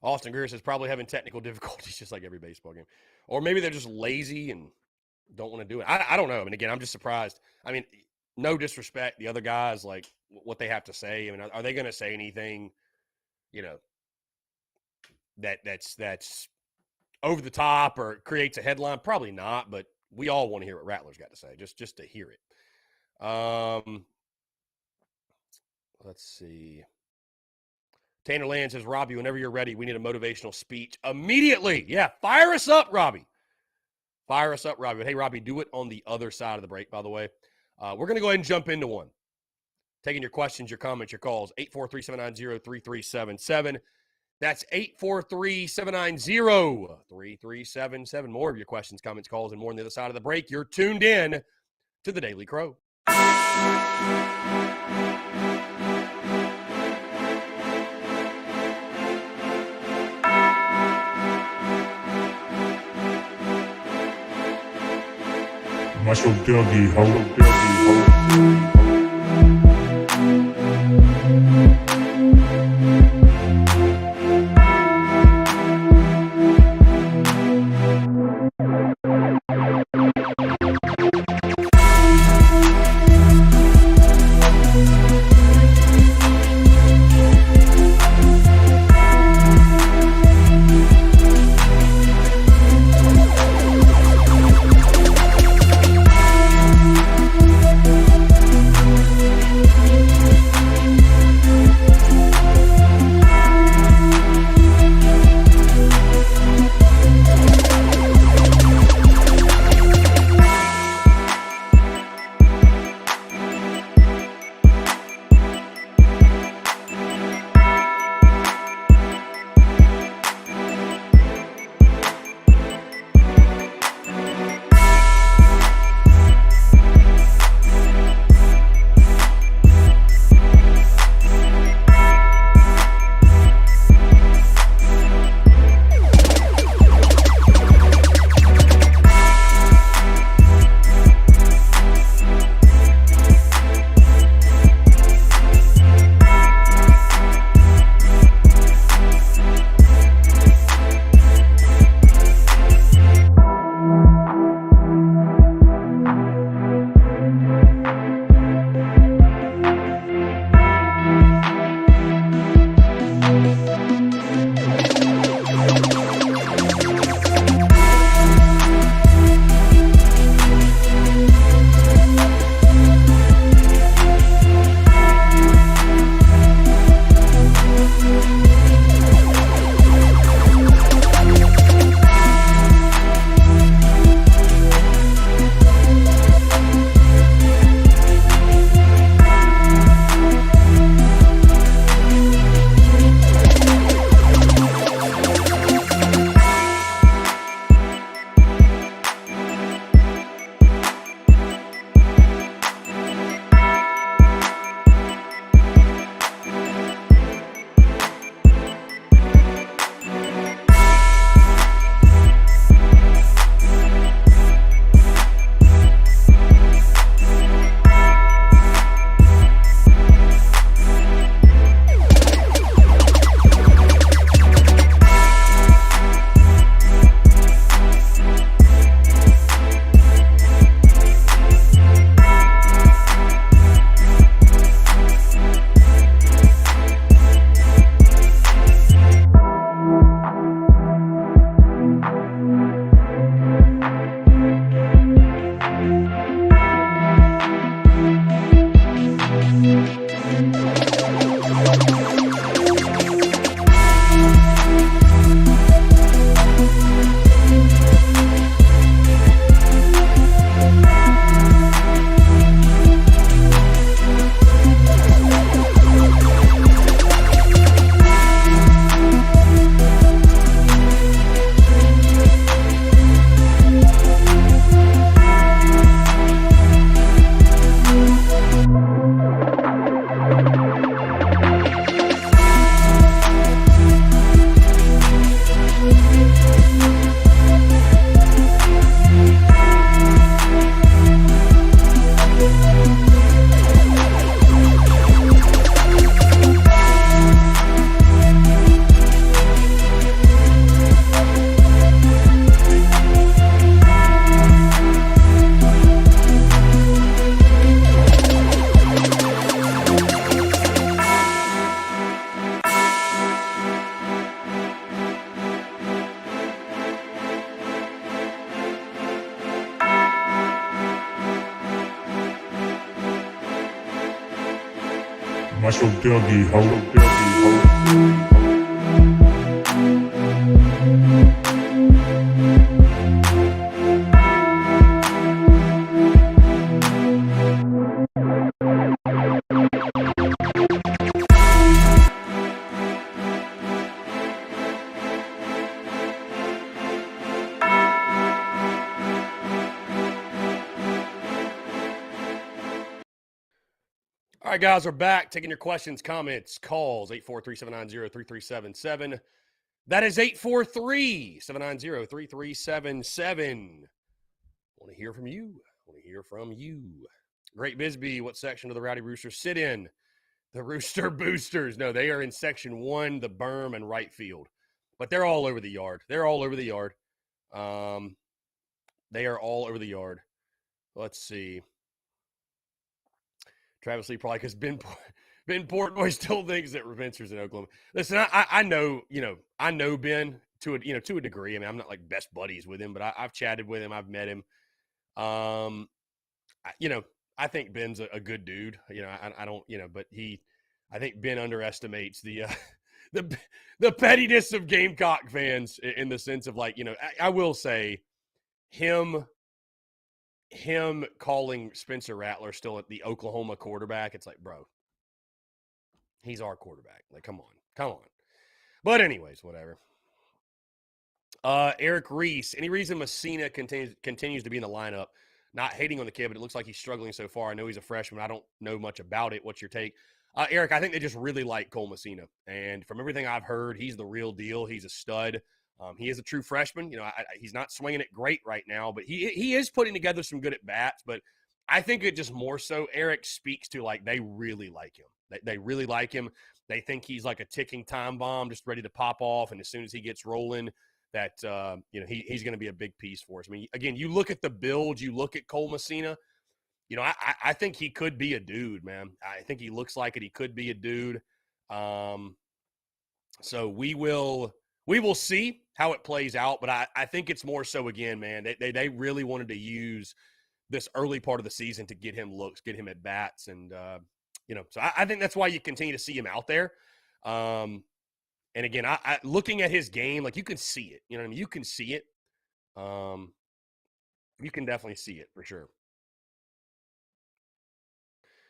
[SPEAKER 2] Austin Greer says probably having technical difficulties just like every baseball game. Or maybe they're just lazy and don't want to do it. I don't know. I mean, again, I'm just surprised. I mean, no disrespect. The other guys, like, what they have to say. I mean, are they going to say anything, you know, that's over the top or creates a headline? Probably not, but we all want to hear what Rattler's got to say, just to hear it. Let's see. Tanner Land says, Robbie, whenever you're ready, we need a motivational speech immediately. Yeah, fire us up, Robbie. Fire us up, Robbie. But hey, Robbie, do it on the other side of the break, by the way. We're going to go ahead and jump into one. Taking your questions, your comments, your calls, 843-790-3377. That's 843-790-3377. More of your questions, comments, calls, and more on the other side of the break. You're tuned in to the Daily Crow.
[SPEAKER 1] Macho Dougie, ho. Macho Dougie, ho.
[SPEAKER 2] All right, guys, we're back taking your questions, comments, calls, 843-790-3377. That is 843-790-3377. Want to hear from you. Want hear from you. Great Bisbee, what section do the Rowdy Roosters sit in? The Rooster Boosters. No, they are in section 1, the berm and right field. But they're all over the yard. They are all over the yard. Let's see. Travis Lee probably because Ben Portnoy still thinks that Revenser's in Oklahoma. Listen, I know, I know Ben to a degree. I mean, I'm not like best buddies with him, but I've chatted with him. I've met him. I think Ben's a good dude. I don't, but I think Ben underestimates the pettiness of Gamecock fans in the sense of like, I will say him calling Spencer Rattler still at the Oklahoma quarterback. It's like, bro, he's our quarterback. Like, come on. But anyways, whatever. Eric Reese, any reason Messina continues to be in the lineup? Not hating on the kid, but it looks like he's struggling so far. I know he's a freshman. I don't know much about it. What's your take? Eric, I think they just really like Cole Messina. And from everything I've heard, he's the real deal. He's a stud. He is a true freshman. He's not swinging it great right now, but he is putting together some good at-bats. But I think it just more so, Eric, speaks to, like, they really like him. They really like him. They think he's like a ticking time bomb just ready to pop off. And as soon as he gets rolling, that, he's going to be a big piece for us. I mean, again, you look at the build, you look at Cole Messina, I think he could be a dude, man. I think he looks like it. He could be a dude. So we will see how it plays out, but I think it's more so, again, man, they really wanted to use this early part of the season to get him looks, get him at bats. And, so I think that's why you continue to see him out there. And again, I looking at his game, like you can see it, you know what I mean? You can see it. You can definitely see it for sure.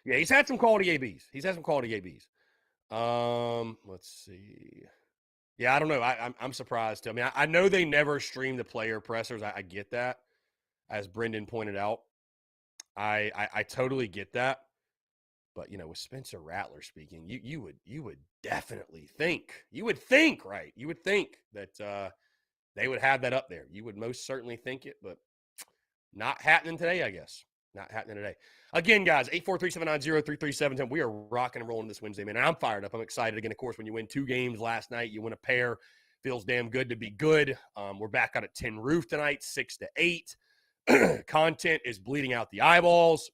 [SPEAKER 2] Yeah, he's had some quality ABs. Let's see. Yeah, I don't know. I'm surprised too. I mean, I know they never stream the player pressers. I get that, as Brendan pointed out. I totally get that. But with Spencer Rattler speaking, you would definitely think. You would think, right? You would think that they would have that up there. You would most certainly think it, but not happening today, I guess. Not happening today. Again, guys, 843-790-3377. We are rocking and rolling this Wednesday, man. And I'm fired up. I'm excited. Again, of course, when you win 2 games last night, you win a pair. Feels damn good to be good. We're back out at 10 Roof tonight, 6-8. Content is bleeding out the eyeballs.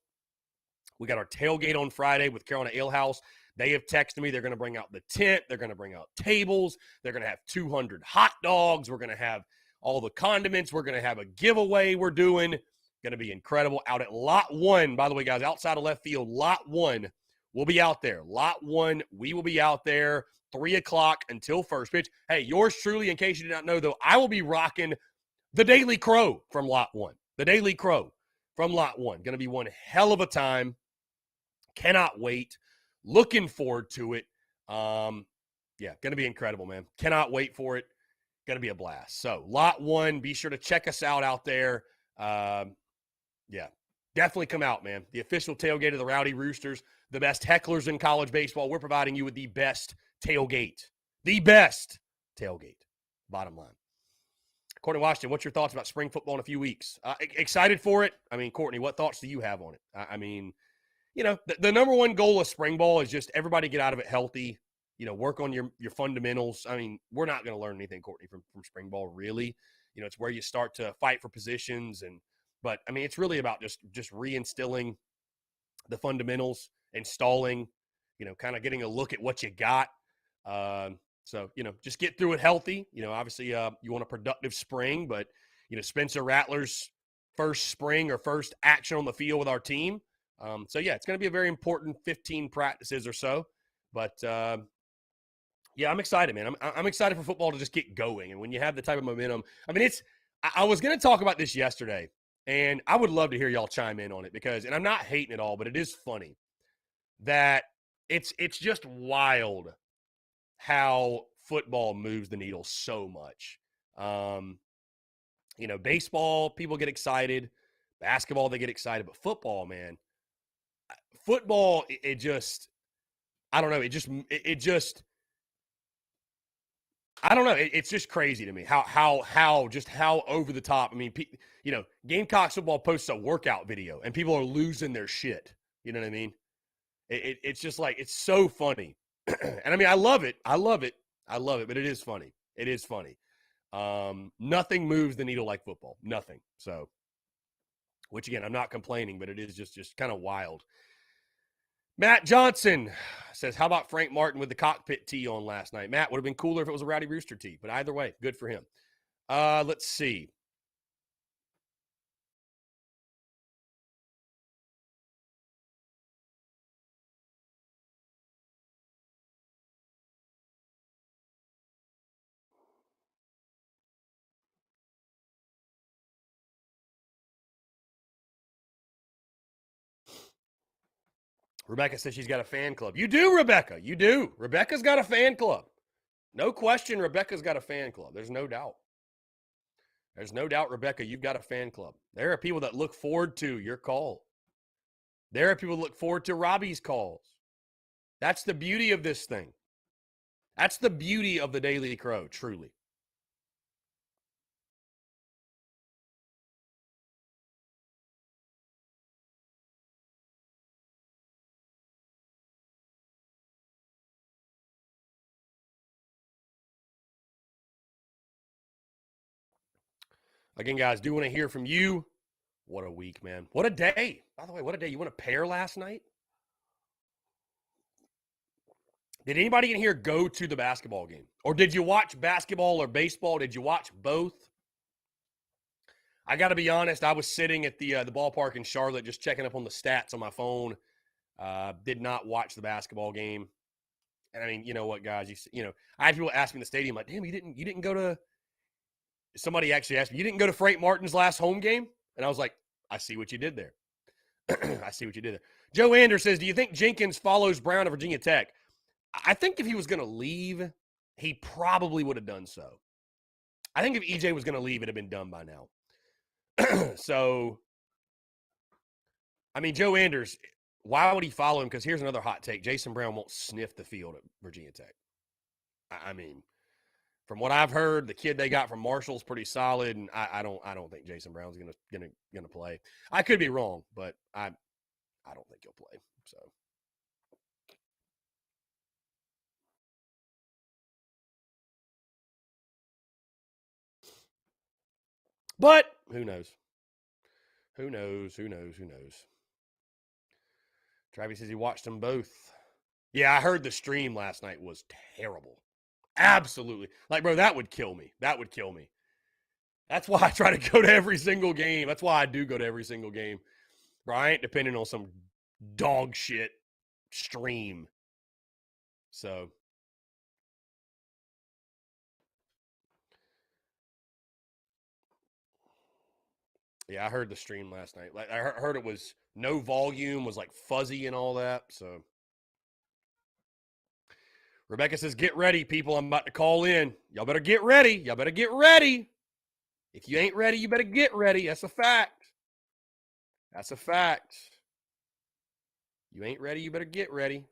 [SPEAKER 2] We got our tailgate on Friday with Carolina Ale House. They have texted me. They're going to bring out the tent. They're going to bring out tables. They're going to have 200 hot dogs. We're going to have all the condiments. We're going to have a giveaway we're doing. Going to be incredible. Out at Lot 1, by the way, guys, outside of left field, Lot 1, we'll be out there. Lot 1, we will be out there 3 o'clock until first pitch. Hey, yours truly, in case you did not know, though, I will be rocking the Daily Crow from Lot 1. The Daily Crow from Lot 1. Going to be one hell of a time. Cannot wait. Looking forward to it. Going to be incredible, man. Cannot wait for it. Going to be a blast. So, Lot 1, be sure to check us out there. Definitely come out, man. The official tailgate of the Rowdy Roosters, the best hecklers in college baseball. We're providing you with the best tailgate. The best tailgate. Bottom line. Courtney Washington, what's your thoughts about spring football in a few weeks? Excited for it? I mean, Courtney, what thoughts do you have on it? The number one goal of spring ball is just everybody get out of it healthy, work on your fundamentals. I mean, we're not going to learn anything, Courtney, from spring ball, really. It's where you start to fight for positions. But I mean, it's really about just reinstilling the fundamentals, installing, kind of getting a look at what you got. So, just get through it healthy. Obviously you want a productive spring, but, Spencer Rattler's first spring or first action on the field with our team. It's going to be a very important 15 practices or so. But, I'm excited, man. I'm excited for football to just get going. And when you have the type of momentum, I mean, I was going to talk about this yesterday, and I would love to hear y'all chime in on it and I'm not hating it all, but it is funny that it's just wild how football moves the needle so much. Baseball, people get excited. Basketball, they get excited. But football, man, it just, I don't know. I don't know. It's just crazy to me how over the top. I mean, Gamecocks football posts a workout video and people are losing their shit. You know what I mean? It's just like, it's so funny. And I mean, I love it, but it is funny. It is funny. Nothing moves the needle like football. Nothing. So, which again, I'm not complaining, but it is just kind of wild. Matt Johnson says, how about Frank Martin with the cockpit tee on last night? Matt, would have been cooler if it was a Rowdy Rooster tee, but either way, good for him. Let's see. Rebecca says she's got a fan club. You do, Rebecca. You do. Rebecca's got a fan club. No question, Rebecca's got a fan club. There's no doubt. There's no doubt, Rebecca, you've got a fan club. There are people that look forward to your call. There are people that look forward to Robbie's calls. That's the beauty of this thing. That's the beauty of the Daily Crow, truly. Again, guys, do want to hear from you. What a week, man. What a day. By the way, what a day. You won a pair last night? Did anybody in here go to the basketball game? Or did you watch basketball or baseball? Did you watch both? I got to be honest, I was sitting at the ballpark in Charlotte just checking up on the stats on my phone. Did not watch the basketball game. And I mean, you know what, guys? I had people ask me in the stadium, like, damn, you didn't go to – somebody actually asked me, you didn't go to Frank Martin's last home game? And I was like, I see what you did there. I see what you did there. Joe Anders says, do you think Jenkins follows Brown at Virginia Tech? I think if he was going to leave, he probably would have done so. I think if EJ was going to leave, it would have been done by now. So, I mean, Joe Anders, why would he follow him? Because here's another hot take. Jason Brown won't sniff the field at Virginia Tech. I mean, from what I've heard, the kid they got from Marshall's pretty solid, and I don't think Jason Brown's gonna play. I could be wrong, but I don't think he'll play. So, but who knows? Who knows? Travis says he watched them both. Yeah, I heard the stream last night was terrible. Absolutely. Like, bro, that would kill me. That would kill me. That's why I try to go to every single game. That's why I do go to every single game. Bro, I ain't depending on some dog shit stream. So. Yeah, I heard the stream last night. Like, I heard it was no volume, was like fuzzy and all that. So. Rebecca says, get ready, people. I'm about to call in. Y'all better get ready. Y'all better get ready. If you ain't ready, you better get ready. That's a fact. That's a fact. You ain't ready, you better get ready.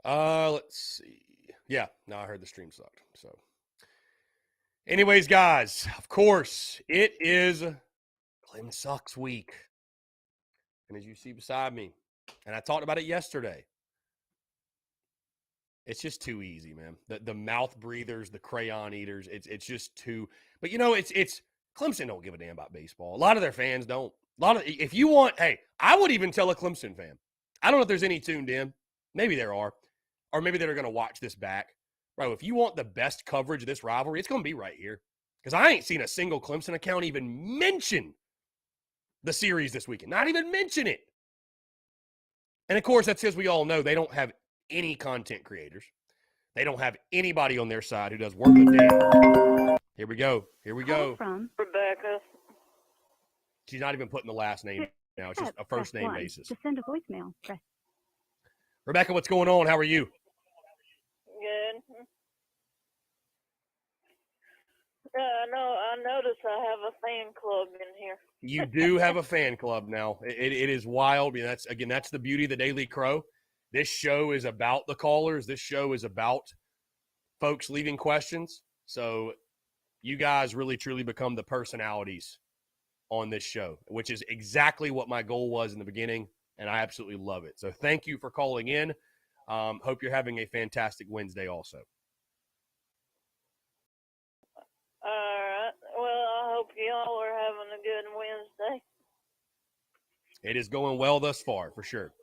[SPEAKER 2] Let's see. Yeah, no, I heard the stream sucked. So, anyways, guys, of course, it is Clem Sucks week. And as you see beside me, and I talked about it yesterday, it's just too easy, man. The mouth breathers, the crayon eaters, it's just too. But it's Clemson don't give a damn about baseball. A lot of their fans don't. If you want, hey, I would even tell a Clemson fan. I don't know if there's any tuned in. Maybe there are. Or maybe they're going to watch this back. Bro, if you want the best coverage of this rivalry, it's going to be right here. Because I ain't seen a single Clemson account even mention the series this weekend. Not even mention it. And, of course, that's because we all know they don't have any content creators. They don't have anybody on their side who does worth a damn. Here we go.
[SPEAKER 4] From Rebecca.
[SPEAKER 2] She's not even putting the last name now. It's just a first name basis.
[SPEAKER 4] To send a voicemail, press.
[SPEAKER 2] Rebecca, what's going on? How are you?
[SPEAKER 4] Good.
[SPEAKER 5] I know. I noticed I have a fan club in here.
[SPEAKER 2] You do have a fan club now. It is wild. I mean, that's the beauty of the Daily Crow. This show is about the callers. This show is about folks leaving questions. So you guys really, truly become the personalities on this show, which is exactly what my goal was in the beginning, and I absolutely love it. So thank you for calling in. Hope you're having a fantastic Wednesday also.
[SPEAKER 5] All right. Well, I hope y'all are having a good Wednesday.
[SPEAKER 2] It is going well thus far, for sure.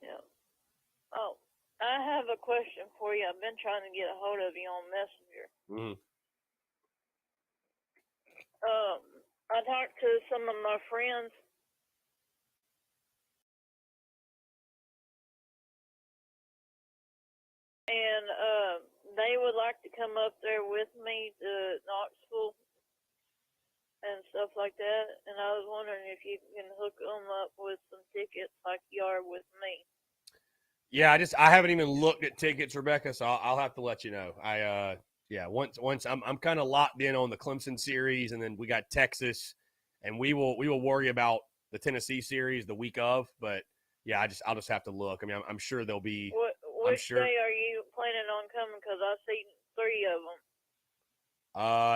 [SPEAKER 5] Yeah. Oh, I have a question for you. I've been trying to get a hold of you on Messenger.
[SPEAKER 2] Mm-hmm.
[SPEAKER 5] I talked to some of my friends. And they would like to come up there with me to Knoxville and stuff like that. And I was wondering if you can hook them up with some tickets like you are with me.
[SPEAKER 2] Yeah, I haven't even looked at tickets, Rebecca, so I'll have to let you know. Once I'm kind of locked in on the Clemson series, and then we got Texas, and we will worry about the Tennessee series the week of. But yeah, I'll just have to look. I mean, I'm sure there'll be.
[SPEAKER 5] Which day are you planning on coming? Because I see 3 of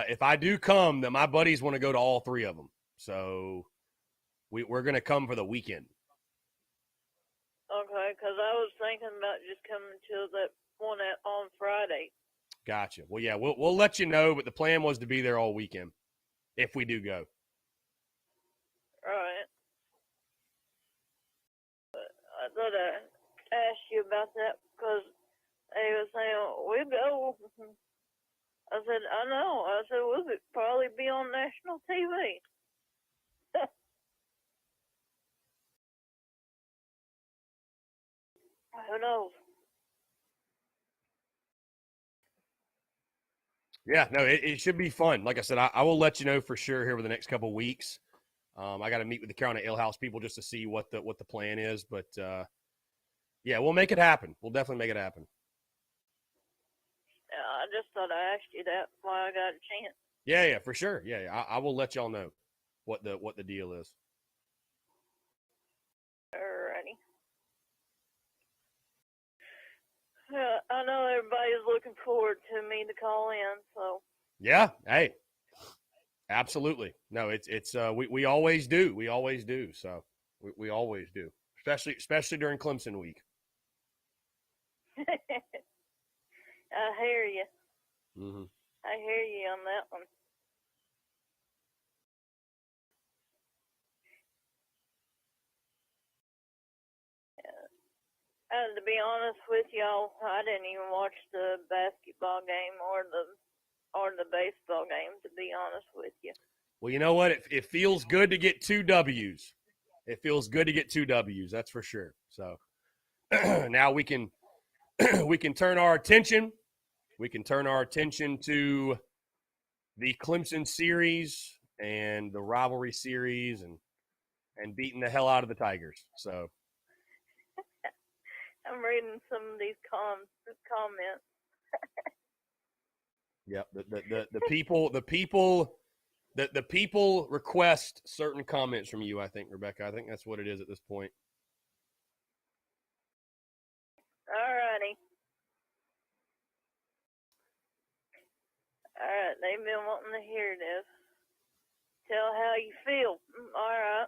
[SPEAKER 5] them.
[SPEAKER 2] If I do come, then my buddies want to go to all 3 of them. So we're going to come for the weekend.
[SPEAKER 5] Okay, because I was thinking about just coming to that one on Friday.
[SPEAKER 2] Gotcha. Well, yeah, we'll let you know, but the plan was to be there all weekend if we do go.
[SPEAKER 5] Right. I thought I'd ask you about that because they were saying, we go. I said, I know. I said, we could probably be on national TV. Who knows?
[SPEAKER 2] Yeah, no, it should be fun. Like I said, I will let you know for sure here over the next couple of weeks. I got to meet with the Carolina Ale House people just to see what the plan is. But, yeah, we'll make it happen. We'll definitely make it happen.
[SPEAKER 5] Yeah, I just thought I asked you that while I got a chance.
[SPEAKER 2] Yeah, for sure. Yeah, I will let y'all know what the deal is.
[SPEAKER 5] Alrighty. Yeah, I know everybody's looking forward to me to call in, so.
[SPEAKER 2] Yeah, hey, absolutely. No, it's we always do. We always do. So we always do, especially during Clemson week.
[SPEAKER 5] I hear you.
[SPEAKER 2] Mm-hmm.
[SPEAKER 5] I hear you on that one. And to be honest with y'all, I didn't even watch the basketball game or the baseball game, to be honest with you.
[SPEAKER 2] Well, you know what? It feels good to get 2 W's. It feels good to get 2 W's. That's for sure. So now we can turn our attention. We can turn our attention to the Clemson series and the rivalry series and beating the hell out of the Tigers. So
[SPEAKER 5] I'm reading some of these comments.
[SPEAKER 2] Yep. The people request certain comments from you, I think, Rebecca. I think that's what it is at this point.
[SPEAKER 5] Alrighty. Alright, they've been wanting to hear this. Tell how you feel. Alright.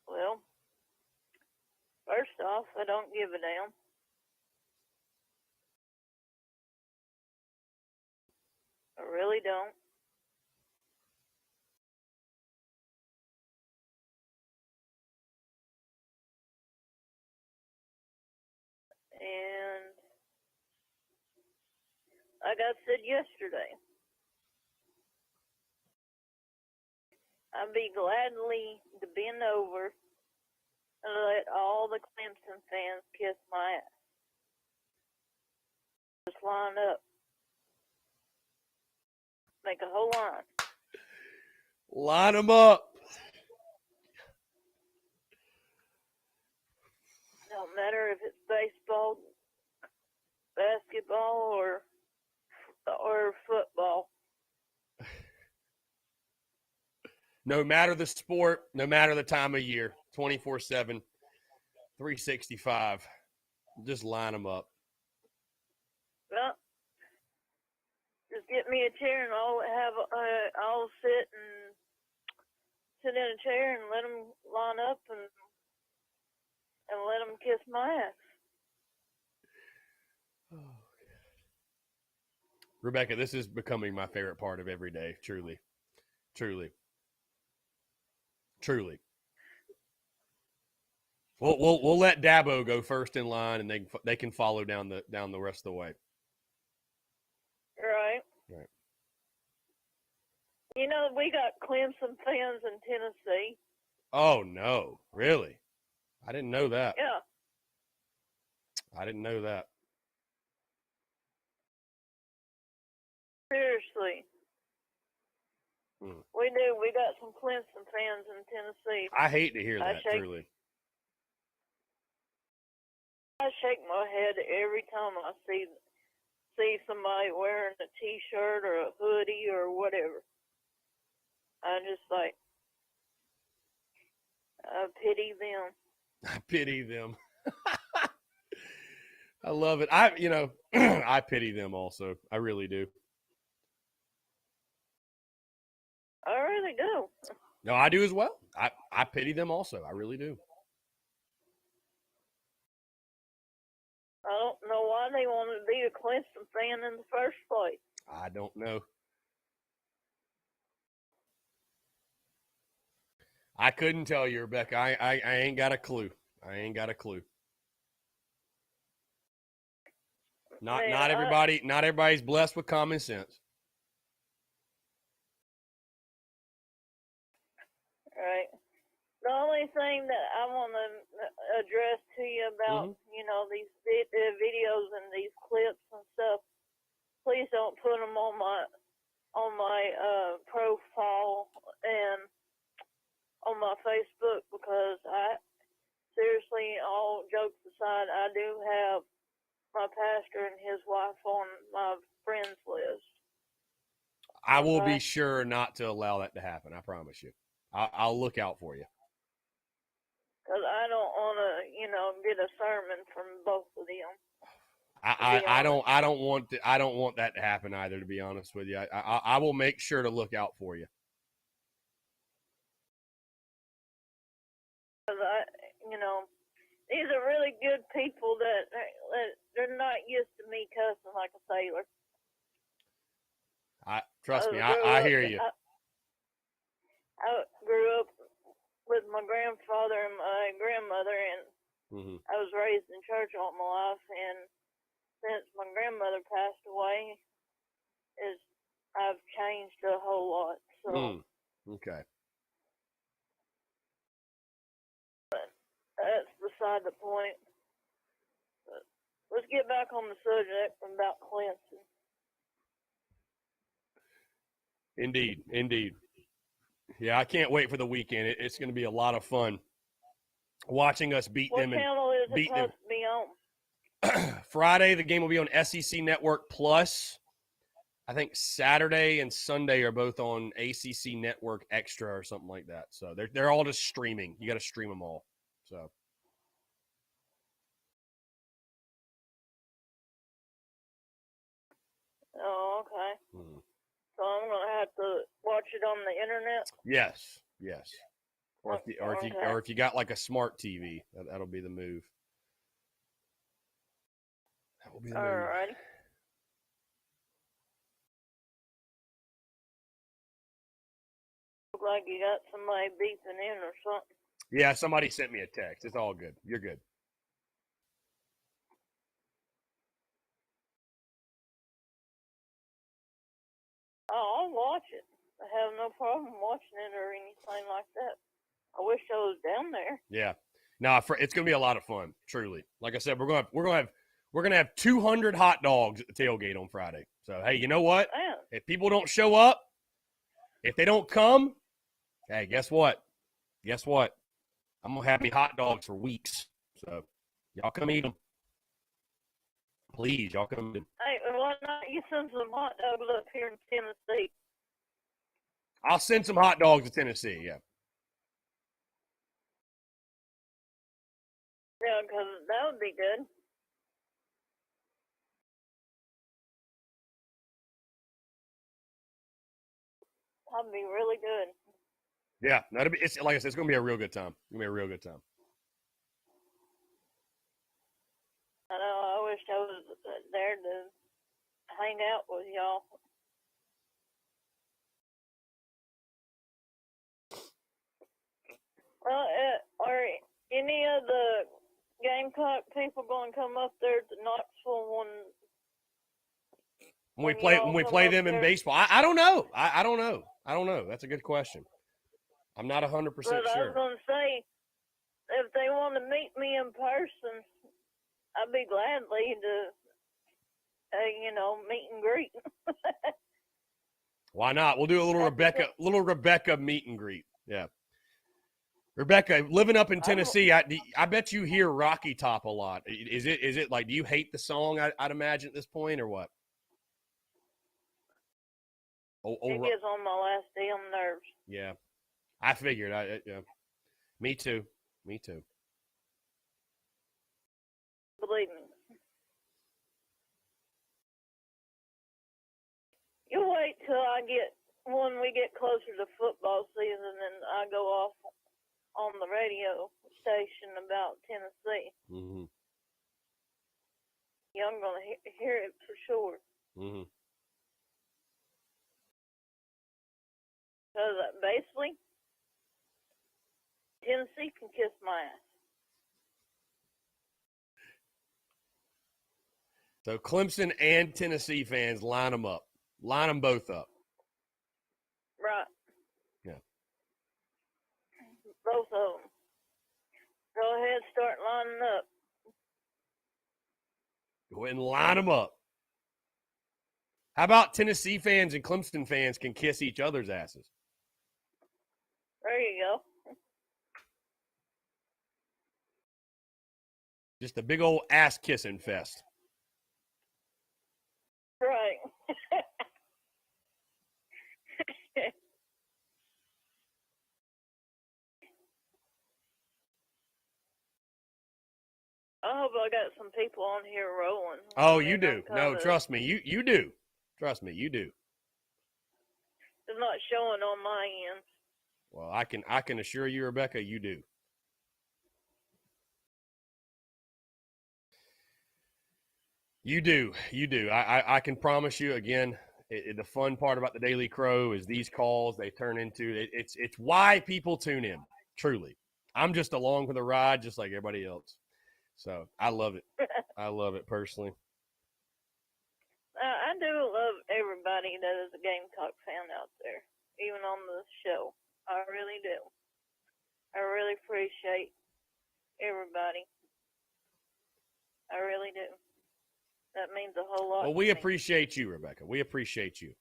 [SPEAKER 5] Well, first off, I don't give a damn. I really don't. And like I said yesterday, I'd be gladly to bend over and let all the Clemson fans kiss my ass. Just line up. Make a whole line.
[SPEAKER 2] Line them up.
[SPEAKER 5] don't matter if it's baseball, basketball, or football.
[SPEAKER 2] No matter the sport, no matter the time of year, 24/7, 365. Just line them up.
[SPEAKER 5] Well, just get me a chair and I'll sit in a chair and let them line up and let them kiss my ass.
[SPEAKER 2] Oh, Rebecca, this is becoming my favorite part of every day. Truly, truly, truly. We'll let Dabo go first in line, and they can follow down the rest of the way.
[SPEAKER 5] Right.
[SPEAKER 2] Right.
[SPEAKER 5] You know, we got Clemson fans in Tennessee.
[SPEAKER 2] Oh no, really? I didn't know that.
[SPEAKER 5] Yeah.
[SPEAKER 2] I didn't know that.
[SPEAKER 5] Seriously. We do. We got some Clemson fans in Tennessee.
[SPEAKER 2] I hate to hear that, truly.
[SPEAKER 5] I shake my head every time I see somebody wearing a T-shirt or a hoodie or whatever. I just like, I pity them.
[SPEAKER 2] I pity them. I love it. I pity them also. I really do.
[SPEAKER 5] I really do.
[SPEAKER 2] No, I do as well. I pity them also. I really do.
[SPEAKER 5] I don't know why they wanted to be a Clemson fan in the first place.
[SPEAKER 2] I don't know. I couldn't tell you, Rebecca. I ain't got a clue. I ain't got a clue. Not everybody's blessed with common sense.
[SPEAKER 5] Right. The only thing that I want to address to you about, these videos and these clips and stuff, please don't put them on my profile and on my Facebook, because seriously, all jokes aside, I do have my pastor and his wife on my friends list.
[SPEAKER 2] I will be sure not to allow that to happen. I promise you. I'll look out for you.
[SPEAKER 5] Because I don't want to, get a sermon from both of them.
[SPEAKER 2] I don't want that to happen either, to be honest with you. I will make sure to look out for you.
[SPEAKER 5] Because these are really good people that they're not used to me cussing like a sailor.
[SPEAKER 2] Trust me, I hear you.
[SPEAKER 5] I grew up with my grandfather and my grandmother, and I was raised in church all my life, and since my grandmother passed away, I've changed a whole lot. So
[SPEAKER 2] okay.
[SPEAKER 5] But that's beside the point. But let's get back on the subject about Clemson.
[SPEAKER 2] Indeed. Yeah, I can't wait for the weekend. It's going to be a lot of fun watching us beat them.
[SPEAKER 5] What channel is it supposed to be on?
[SPEAKER 2] Friday, the game will be on SEC Network Plus. I think Saturday and Sunday are both on ACC Network Extra or something like that. So they're all just streaming. You got to stream them all. So.
[SPEAKER 5] Oh, okay. So I'm gonna have to watch it on the internet.
[SPEAKER 2] Yes. Or if you got like a smart TV, that'll be the move. That will be the move.
[SPEAKER 5] Alrighty. Look like you got somebody beeping in or something.
[SPEAKER 2] Yeah, somebody sent me a text. It's all good. You're good.
[SPEAKER 5] Oh, I'll watch it. I have no problem watching it or anything like that. I wish I was down there.
[SPEAKER 2] Yeah. No, it's gonna be a lot of fun. Truly. Like I said, we're gonna have 200 hot dogs at the tailgate on Friday. So hey, you know what?
[SPEAKER 5] Man.
[SPEAKER 2] If people don't show up, if they don't come, hey, guess what? I'm gonna have me hot dogs for weeks. So Y'all come eat them. Please, y'all come eat them.
[SPEAKER 5] Hey, why not you send some hot dogs up here in Tennessee?
[SPEAKER 2] I'll send some hot dogs to Tennessee, yeah.
[SPEAKER 5] Yeah, because that would be good. That'd be really good.
[SPEAKER 2] Yeah, it's like I said, it's gonna be a real good time. It's gonna be a real good time.
[SPEAKER 5] I know. I wish I was there to hang out with y'all. Well, are any of the Gamecock people going to come up there to Knoxville
[SPEAKER 2] When we play them in baseball, I don't know. I don't know. I don't know. That's a good question. I'm not 100% sure.
[SPEAKER 5] But I was going to say, if they want to meet me in person, I'd be gladly to, meet and greet.
[SPEAKER 2] Why not? We'll do a little Rebecca meet and greet. Yeah. Rebecca, living up in Tennessee, I bet you hear Rocky Top a lot. Is it like, do you hate the song, I'd imagine, at this point, or what?
[SPEAKER 5] It gets on my last damn nerves.
[SPEAKER 2] Yeah. I figured. Yeah. Me too.
[SPEAKER 5] Believe me. You wait till when we get closer to football season and I go off on the radio station about Tennessee.
[SPEAKER 2] Mm-hmm.
[SPEAKER 5] Yeah, I'm going to hear it for sure.
[SPEAKER 2] Mm-hmm.
[SPEAKER 5] Because basically, Tennessee can kiss my ass.
[SPEAKER 2] So Clemson and Tennessee fans, line them up. Line them both up.
[SPEAKER 5] Right.
[SPEAKER 2] Yeah.
[SPEAKER 5] Both of them. Go ahead, start lining up.
[SPEAKER 2] Go ahead and line them up. How about Tennessee fans and Clemson fans can kiss each other's asses?
[SPEAKER 5] There you go.
[SPEAKER 2] Just a big old ass kissing fest.
[SPEAKER 5] Right. I hope I got some people on here rolling.
[SPEAKER 2] Oh, you do. No, trust me. You do. Trust me, you do.
[SPEAKER 5] It's not showing on my end.
[SPEAKER 2] Well, I can assure you, Rebecca, you do. You do. I can promise you, again, the fun part about the Daily Crow is these calls they turn into it's why people tune in. Truly, I'm just along for the ride, just like everybody else. So I love it. I love it personally.
[SPEAKER 5] I do love everybody that is a Gamecock fan out there, even on the show. I really do. I really appreciate everybody. I really do. That means a whole lot.
[SPEAKER 2] Well, we appreciate you, Rebecca. We appreciate you.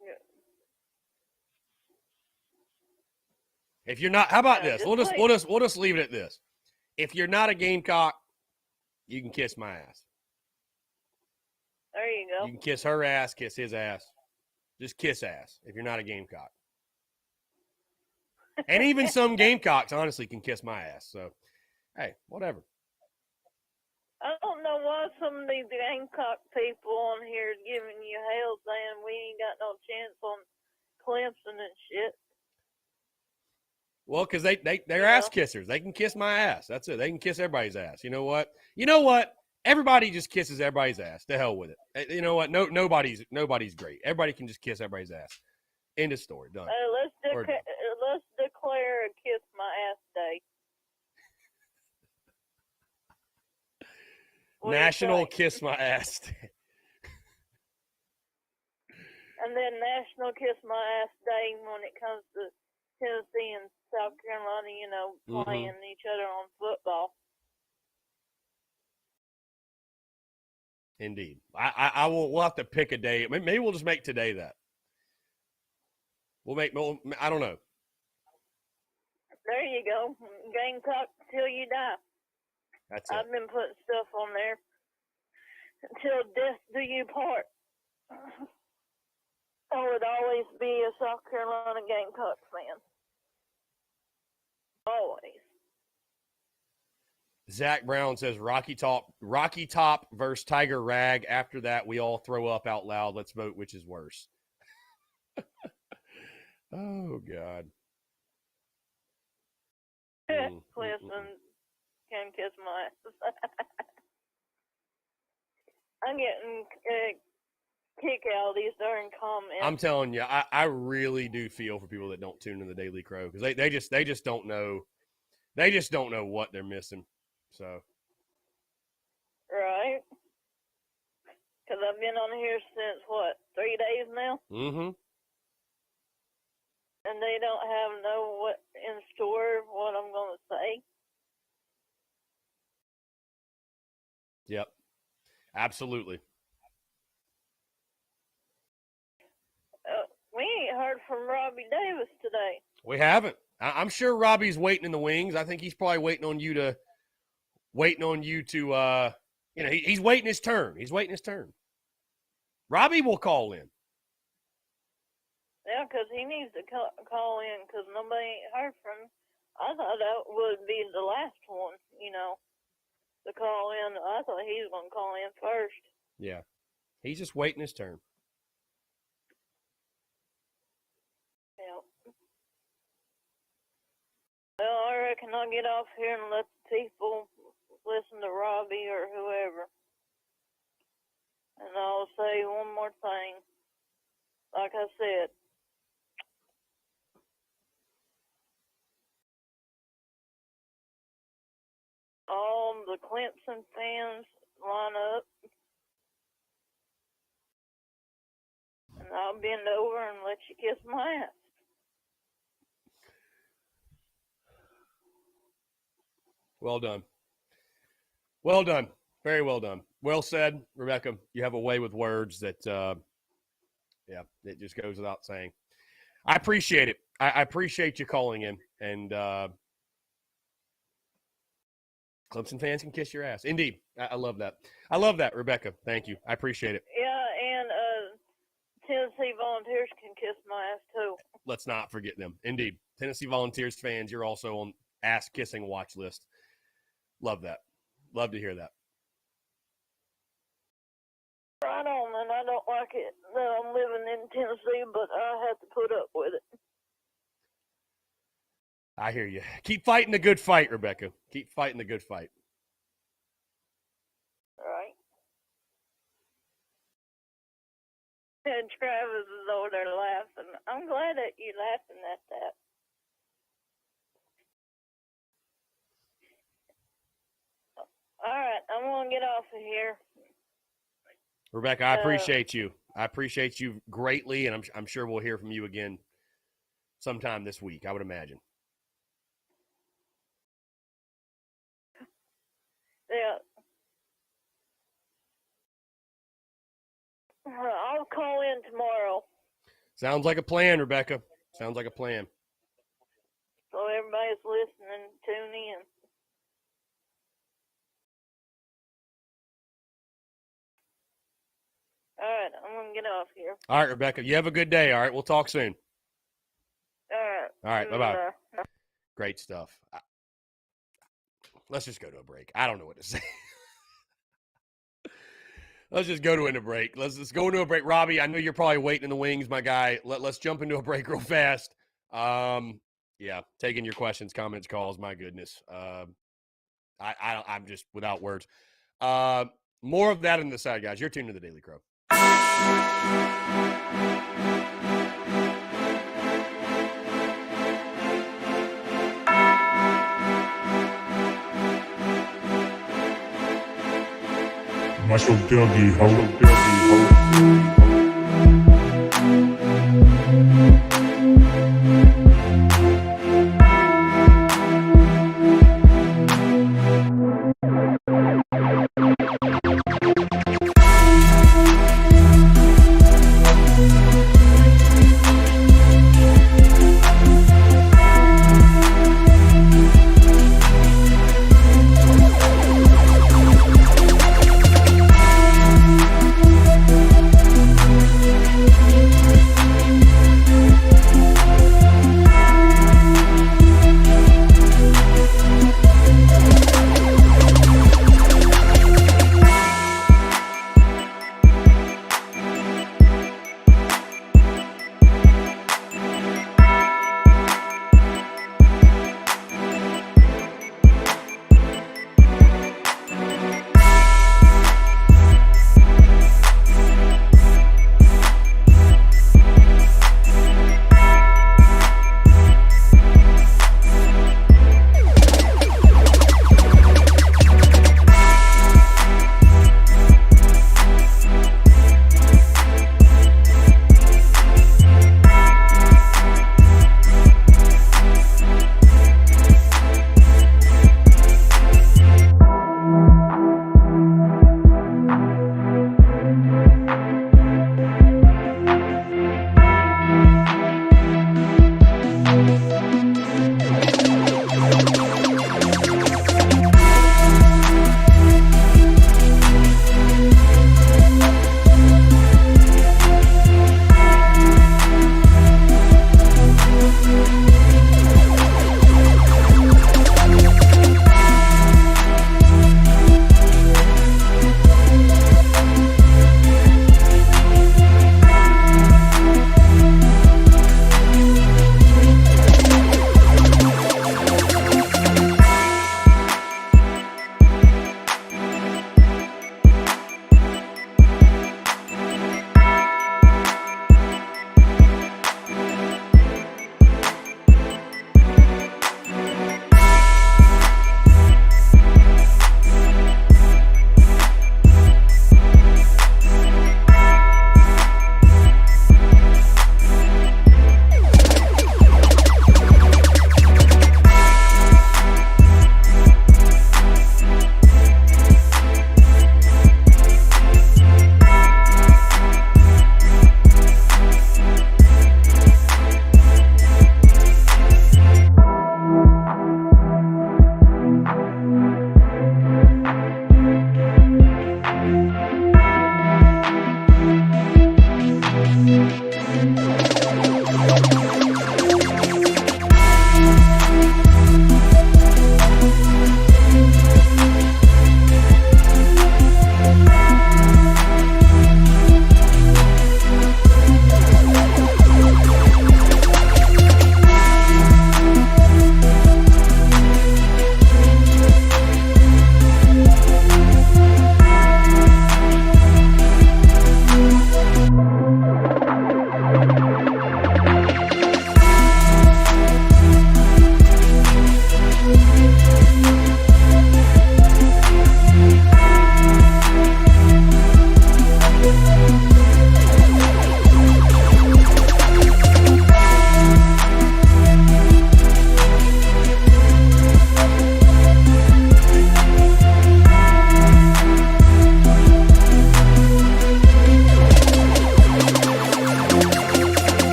[SPEAKER 5] Yeah.
[SPEAKER 2] If you're not, how about this? We'll just leave it at this. If you're not a Gamecock, you can kiss my ass.
[SPEAKER 5] There you go.
[SPEAKER 2] You can kiss her ass, kiss his ass. Just kiss ass if you're not a Gamecock. And even some Gamecocks, honestly, can kiss my ass. So, hey, whatever.
[SPEAKER 5] I don't know why some of these Gamecock people on here is giving you hell saying we ain't got no chance on Clemson and shit.
[SPEAKER 2] Well, because they're ass kissers. They can kiss my ass. That's it. They can kiss everybody's ass. You know what? Everybody just kisses everybody's ass. To hell with it. You know what? Nobody's great. Everybody can just kiss everybody's ass. End of story. Done.
[SPEAKER 5] Let's declare a kiss my ass day.
[SPEAKER 2] National Kiss My Ass Day.
[SPEAKER 5] And then National Kiss My Ass Day when it comes to Tennessee and South Carolina, playing each other on football.
[SPEAKER 2] Indeed. We'll have to pick a day. Maybe we'll just make today that. I don't know.
[SPEAKER 5] There you go. Gamecock till you die.
[SPEAKER 2] That's it.
[SPEAKER 5] I've been putting stuff on there. Until death do you part. I would always be a South Carolina Gamecock fan. Always.
[SPEAKER 2] Zach Brown says Rocky Top versus Tiger Rag. After that, we all throw up out loud. Let's vote which is worse. Oh, God.
[SPEAKER 5] Clemson can kiss my ass. I'm getting kick out of these darn comments.
[SPEAKER 2] I'm telling you, I really do feel for people that don't tune in the Daily Crow because they just don't know. They just don't know what they're missing. So.
[SPEAKER 5] Right. Because I've been on here since, 3 days now?
[SPEAKER 2] Mm-hmm.
[SPEAKER 5] And they don't have what in store what I'm going to say.
[SPEAKER 2] Yep. Absolutely.
[SPEAKER 5] We ain't heard from Robbie Davis today.
[SPEAKER 2] We haven't. I'm sure Robbie's waiting in the wings. I think he's probably waiting on you to he's waiting his turn. He's waiting his turn. Robbie will call in.
[SPEAKER 5] Yeah, because he needs to call in because nobody ain't heard from him. I thought that would be the last one, to call in. I thought he was going to call in first.
[SPEAKER 2] Yeah. He's just waiting his turn.
[SPEAKER 5] Yeah. Well, I reckon I'll get off here and let the people listen to Robbie or whoever. And I'll say one more thing. Like I said, all the Clemson fans line up, and I'll bend over and let you kiss my ass.
[SPEAKER 2] Well done. Well done. Very well done. Well said, Rebecca. You have a way with words that, it just goes without saying. I appreciate it. I appreciate you calling in. And Clemson fans can kiss your ass. Indeed. I love that. I love that, Rebecca. Thank you. I appreciate it.
[SPEAKER 5] Yeah, and Tennessee Volunteers can kiss my ass, too.
[SPEAKER 2] Let's not forget them. Indeed. Tennessee Volunteers fans, you're also on ass-kissing watch list. Love that. Love to hear that.
[SPEAKER 5] Right on, and I don't like it that I'm living in Tennessee, but I have to put up with it.
[SPEAKER 2] I hear you. Keep fighting the good fight, Rebecca. Keep fighting the good fight.
[SPEAKER 5] Right. And Travis is over there laughing. I'm glad that you're laughing at that. All right, I'm going to get off of here.
[SPEAKER 2] Rebecca, I appreciate you. I appreciate you greatly, and I'm sure we'll hear from you again sometime this week, I would imagine.
[SPEAKER 5] Yeah. I'll call in tomorrow.
[SPEAKER 2] Sounds like a plan, Rebecca. Sounds like a plan.
[SPEAKER 5] So everybody's listening, tune in. All right, I'm going to get off here.
[SPEAKER 2] All right, Rebecca. You have a good day. All right, we'll talk soon.
[SPEAKER 5] All right.
[SPEAKER 2] All right, bye-bye. Great stuff. Let's just go to a break. I don't know what to say. Let's just go to a break. Let's just go into a break. Robbie, I know you're probably waiting in the wings, my guy. Let's jump into a break real fast. Yeah, taking your questions, comments, calls. My goodness. I'm just without words. More of that on the side, guys. You're tuned to the Daily Crow.
[SPEAKER 1] Muscle Dougie, ho.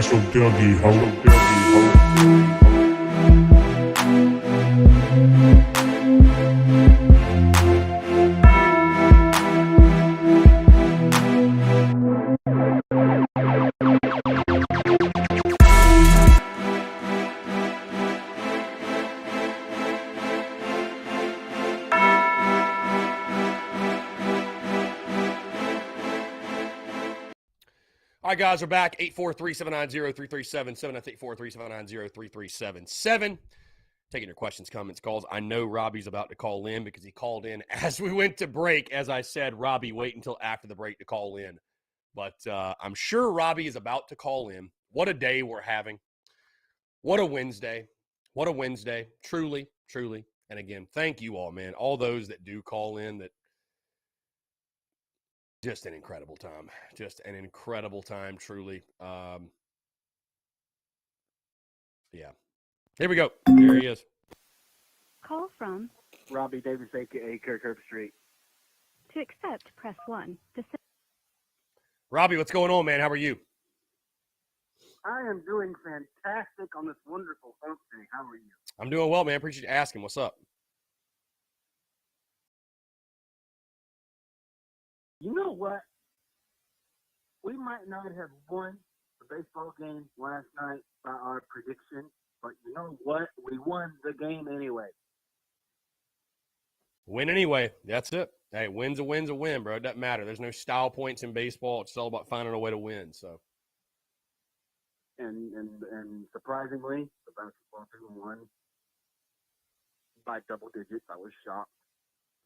[SPEAKER 1] solteiro aqui, Raul.
[SPEAKER 2] All right, guys, we're back. 843-790-3377. That's 843-790-3377. Taking your questions, comments, calls. I know Robbie's about to call in because he called in as we went to break. As I said, Robbie, wait until after the break to call in. But I'm sure Robbie is about to call in. What a day we're having. What a Wednesday. What a Wednesday. Truly, truly. And again, thank you all, man. All those that do call in, that just an incredible time. Just an incredible time, truly. Yeah. Here we go. Here he is.
[SPEAKER 4] Call from
[SPEAKER 6] Robbie Davis, a.k.a. Kirk Street.
[SPEAKER 4] to accept, press 1. To send,
[SPEAKER 2] Robbie, what's going on, man? How are you?
[SPEAKER 6] I am doing fantastic on this wonderful hump day. How are you?
[SPEAKER 2] I'm doing well, man. Appreciate you asking. What's up?
[SPEAKER 6] You know what? We might not have won the baseball game last night by our prediction, but you know what? We won the game anyway.
[SPEAKER 2] Win anyway. That's it. Hey, win's a win, bro. It doesn't matter. There's no style points in baseball. It's all about finding a way to win. So,
[SPEAKER 6] And surprisingly, the basketball team won by double digits. I was shocked.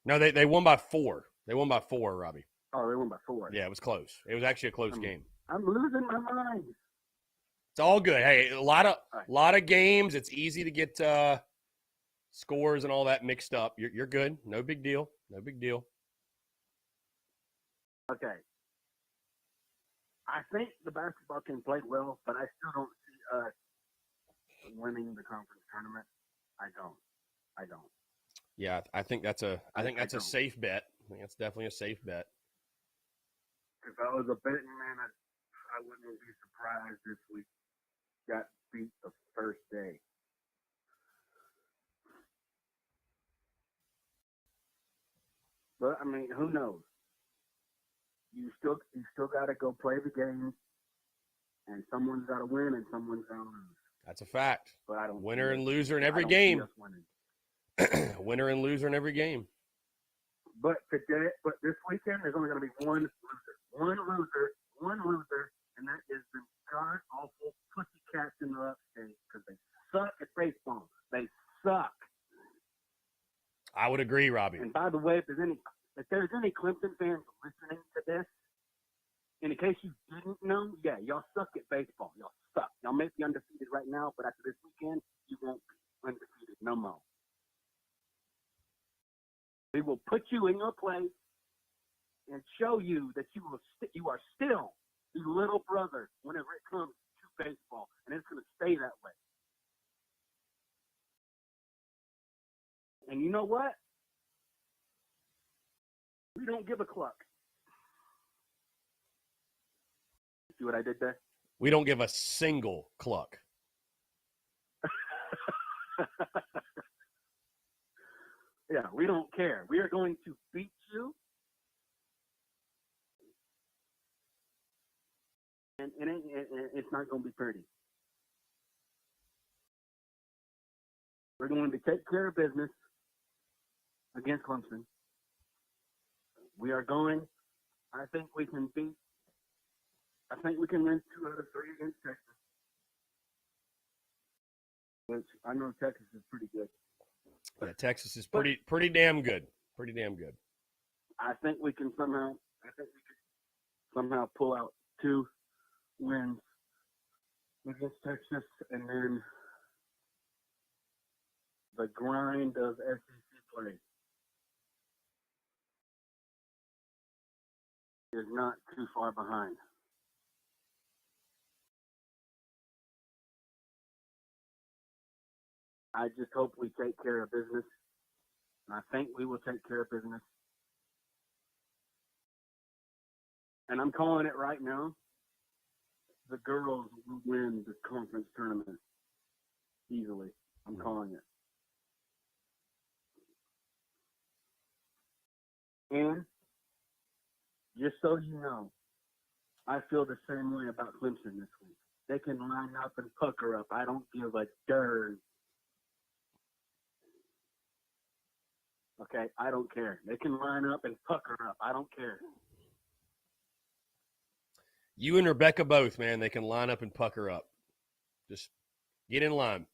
[SPEAKER 2] no, they won by 4. They won by 4, Robbie.
[SPEAKER 6] Oh, they won by 4.
[SPEAKER 2] Yeah, it was close. It was actually a close game.
[SPEAKER 6] I'm losing my mind.
[SPEAKER 2] It's all good. Hey, a lot of games. It's easy to get scores and all that mixed up. You're good. No big deal. No big deal.
[SPEAKER 6] Okay. I think the basketball team played well, but I still don't see us winning the conference tournament. I don't.
[SPEAKER 2] Yeah, I think that's a
[SPEAKER 6] don't.
[SPEAKER 2] safe bet. I think that's definitely a safe bet.
[SPEAKER 6] If I was a betting man, I wouldn't be surprised if we got beat the first day. But I mean, who knows? You still got to go play the game, and someone's got to win and someone's got to lose.
[SPEAKER 2] That's a fact.
[SPEAKER 6] But I don't.
[SPEAKER 2] Winner and loser in every
[SPEAKER 6] I don't see
[SPEAKER 2] game.
[SPEAKER 6] us winning.
[SPEAKER 2] Winner and loser in every game.
[SPEAKER 6] But this weekend there's only going to be one loser, and that is the god awful pussycats in the upstate because they suck at baseball. They suck.
[SPEAKER 2] I would agree, Robbie.
[SPEAKER 6] And by the way, if there's any Clemson fans listening to this, in case you didn't know, yeah, y'all suck at baseball. Y'all suck. Y'all may be undefeated right now, but after this weekend, you won't be undefeated no more. We will put you in your place and show you that you are still the little brother whenever it comes to baseball, and it's going to stay that way. And you know what? We don't give a cluck. See what I did there?
[SPEAKER 2] We don't give a single cluck.
[SPEAKER 6] Yeah, we don't care. We are going to beat you. And it's not going to be pretty. We're going to take care of business against Clemson. We are going. I think we can win 2 out of 3 against Texas. Which I know Texas is pretty good.
[SPEAKER 2] Yeah, Texas is pretty damn good. Pretty damn good.
[SPEAKER 6] I think we can somehow pull out 2 wins against Texas, and then the grind of SEC play is not too far behind. I just hope we take care of business, and I think we will take care of business. And I'm calling it right now. the girls will win the conference tournament easily. I'm calling it. And just so you know, I feel the same way about Clemson this week. They can line up and pucker up. I don't give a darn. Okay, I don't care. They can line up and pucker up. I don't care.
[SPEAKER 2] You and Rebecca both, man. They can line up and pucker up. Just get in line.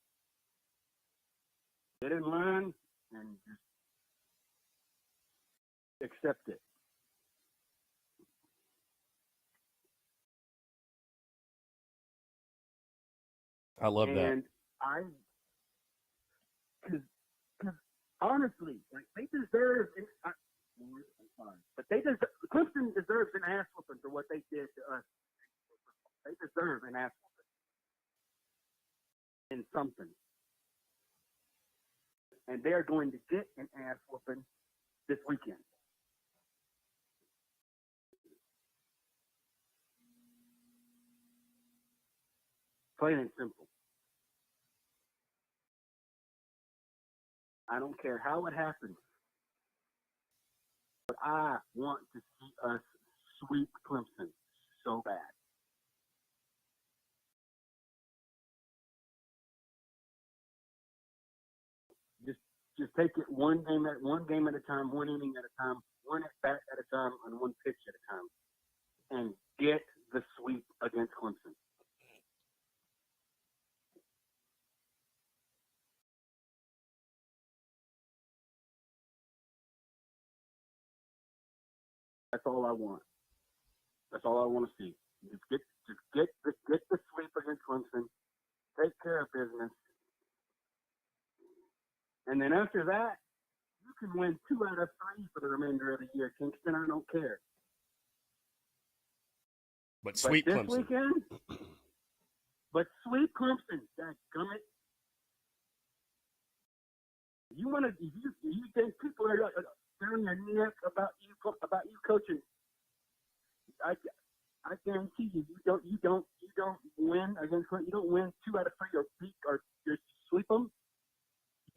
[SPEAKER 6] Get in line and just accept it.
[SPEAKER 2] I love that.
[SPEAKER 6] And because honestly, like they deserve. I'm sorry, but Clemson deserves an ass whooping for what they did to us. They deserve an ass whooping in something, and they are going to get an ass whooping this weekend. Plain and simple. I don't care how it happens, but I want to see us sweep Clemson so bad. Just take it one game at a time, one inning at a time, one at bat at a time, and one pitch at a time, and get the sweep against Clemson. That's all I want. That's all I want to see. Just get the sweep against Clemson. Take care of business. And then after that, you can win 2 out of 3 for the remainder of the year, Kingston. I don't care.
[SPEAKER 2] But sweep
[SPEAKER 6] this
[SPEAKER 2] Clemson.
[SPEAKER 6] Weekend, but sweep Clemson. Dadgummit. You want to? You think people are down their neck about you coaching? I guarantee you don't win against Clemson. You don't win 2 out of 3 or just sweep them.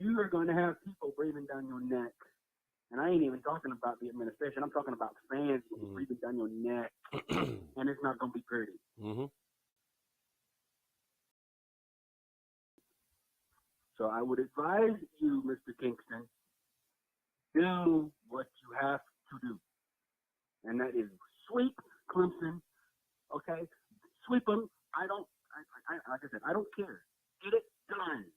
[SPEAKER 6] You are going to have people breathing down your neck. And I ain't even talking about the administration. I'm talking about fans breathing down your neck. And it's not going to be pretty.
[SPEAKER 2] Mm-hmm.
[SPEAKER 6] So I would advise you, Mr. Kingston, do what you have to do. And that is sweep Clemson. Okay? Sweep them. Like I said, I don't care. Get it done.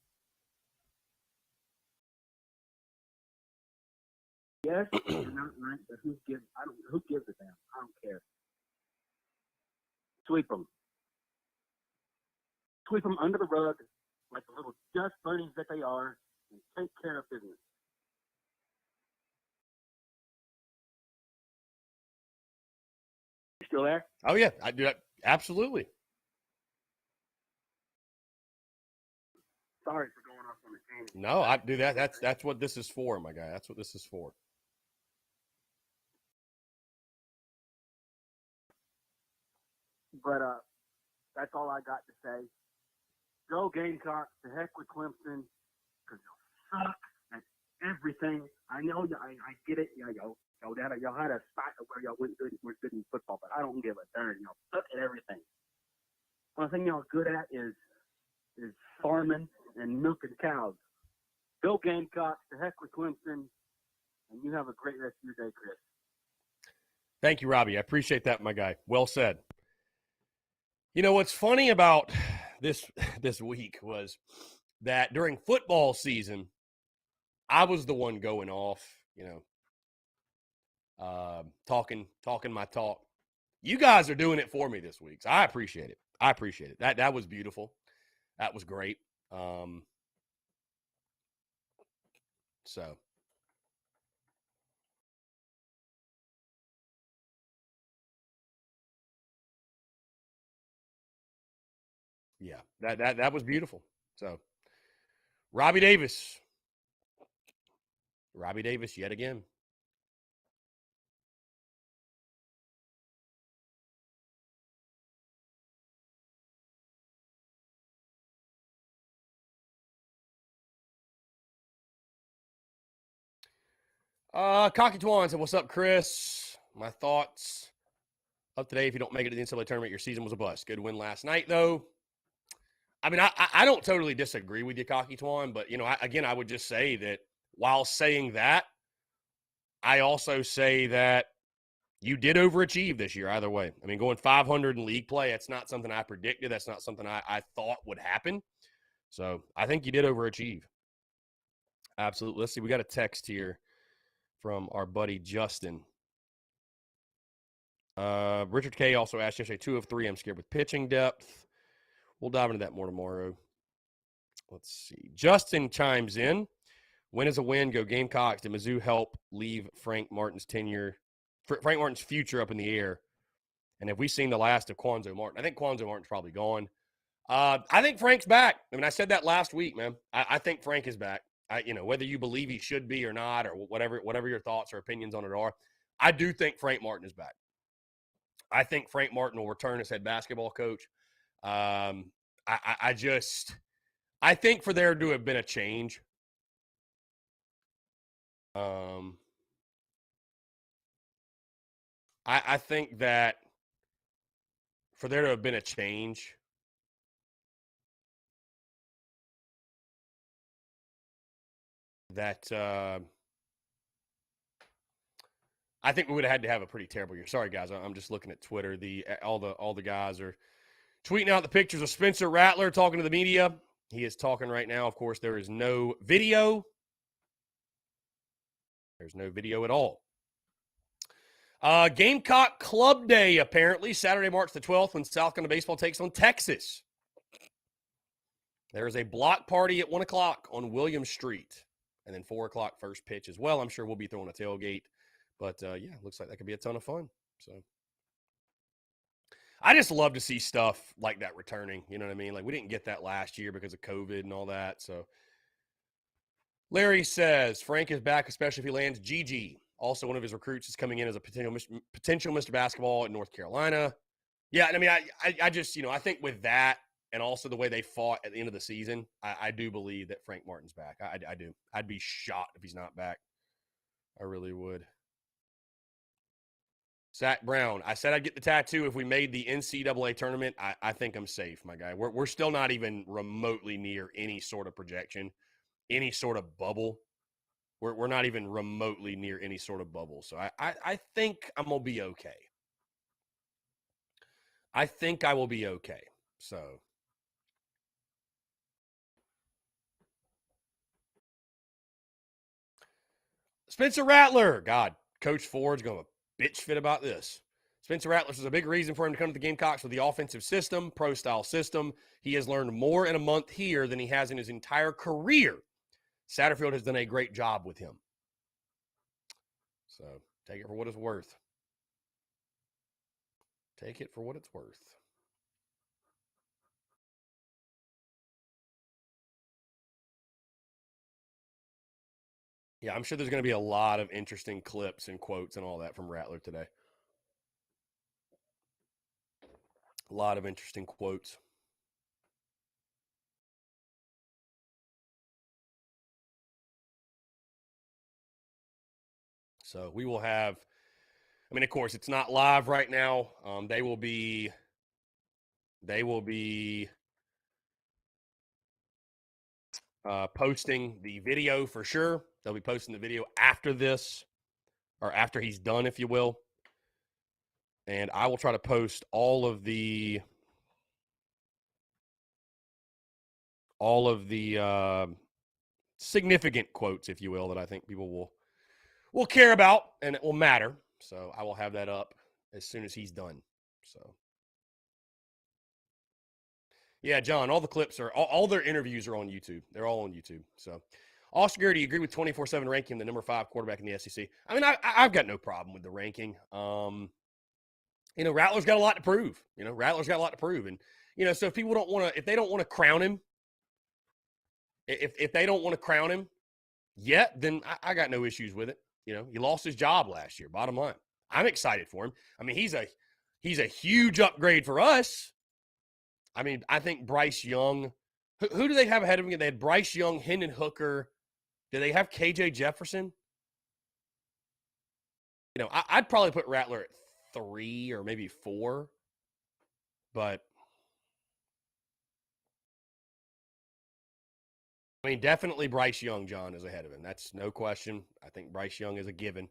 [SPEAKER 6] Yes, you're not right, but who gives a damn? I don't care. Sweep them. Sweep them under the rug like the little dust bunnies that they are and take care of business. You still there?
[SPEAKER 2] Oh, yeah. I do that. Absolutely.
[SPEAKER 6] Sorry for going off on a tangent.
[SPEAKER 2] No, I do that. That's what this is for, my guy. That's what this is for.
[SPEAKER 6] But that's all I got to say. Go Gamecocks. To heck with Clemson, because y'all suck at everything. I know, I get it. Y'all had a spot where y'all were good in football, but I don't give a darn. Y'all suck at everything. One thing y'all good at is farming and milking cows. Go Gamecocks. To heck with Clemson, and you have a great rest of your day, Chris.
[SPEAKER 2] Thank you, Robbie. I appreciate that, my guy. Well said. You know, what's funny about this week was that during football season, I was the one going off, talking my talk. You guys are doing it for me this week, so I appreciate it. That was beautiful. That was great. So. Yeah, that was beautiful. So, Robbie Davis yet again. Cocky Twan said, "What's up, Chris? My thoughts up today. If you don't make it to the NCAA tournament, your season was a bust. Good win last night, though." I mean, I don't totally disagree with you, Cocky Twan, but, I would just say that while saying that, I also say that you did overachieve this year either way. I mean, going 500 in league play, that's not something I predicted. That's not something I thought would happen. So I think you did overachieve. Absolutely. Let's see. We got a text here from our buddy Justin. Richard K. also asked yesterday, 2 of 3. I'm scared with pitching depth. We'll dive into that more tomorrow. Let's see. Justin chimes in. Win is a win. Go Gamecocks. Did Mizzou help leave Frank Martin's future up in the air? And have we seen the last of Quanzo Martin? I think Quanzo Martin's probably gone. I think Frank's back. I mean, I said that last week, man. I think Frank is back. Whether you believe he should be or not, or whatever your thoughts or opinions on it are, I do think Frank Martin is back. I think Frank Martin will return as head basketball coach. I think for there to have been a change, I think that for there to have been a change, that I think we would have had to have a pretty terrible year. Sorry, guys. I'm just looking at Twitter. All the guys are tweeting out the pictures of Spencer Rattler talking to the media. He is talking right now. Of course, there is no video. There's no video at all. Gamecock Club Day, apparently, Saturday, March the 12th, when South Carolina baseball takes on Texas. There is a block party at 1 o'clock on William Street. And then 4 o'clock first pitch as well. I'm sure we'll be throwing a tailgate. But, looks like that could be a ton of fun. So I just love to see stuff like that returning. You know what I mean? Like, we didn't get that last year because of COVID and all that. So Larry says, Frank is back, especially if he lands GG. Also, one of his recruits is coming in as a potential Mr. Basketball in North Carolina. Yeah, I mean, I just, I think with that and also the way they fought at the end of the season, I do believe that Frank Martin's back. I do. I'd be shocked if he's not back. I really would. Zach Brown, I said I'd get the tattoo if we made the NCAA tournament. I think I'm safe, my guy. We're still not even remotely near any sort of projection, any sort of bubble. We're not even remotely near any sort of bubble. So I think I'm going to be okay. I think I will be okay. So Spencer Rattler, God, Coach Ford's going to bitch fit about this. Spencer Rattler is a big reason for him to come to the Gamecocks with the offensive system, pro-style system. He has learned more in a month here than he has in his entire career. Satterfield has done a great job with him. So take it for what it's worth. Take it for what it's worth. Yeah, I'm sure there's going to be a lot of interesting clips and quotes and all that from Rattler today. A lot of interesting quotes. So we will have, I mean, of course, it's not live right now. They will be posting the video for sure. They'll be posting the video after this, or after he's done, if you will. And I will try to post all of the significant quotes, if you will, that I think people will care about and it will matter. So I will have that up as soon as he's done. So yeah, John, all the clips are all their interviews are on YouTube. They're all on YouTube. So Austin Gary, do you agree with 24/7 ranking the number 5 quarterback in the SEC? I mean, I've got no problem with the ranking. Rattler's got a lot to prove. Rattler's got a lot to prove. And, so if people if they don't want to crown him, if they don't want to crown him yet, then I got no issues with it. He lost his job last year, bottom line. I'm excited for him. I mean, he's a huge upgrade for us. I mean, I think Bryce Young, who do they have ahead of him? They had Bryce Young, Hendon Hooker. Do they have KJ Jefferson? You know, I'd probably put Rattler at 3 or maybe 4, but I mean, definitely Bryce Young, John, is ahead of him. That's no question. I think Bryce Young is a given.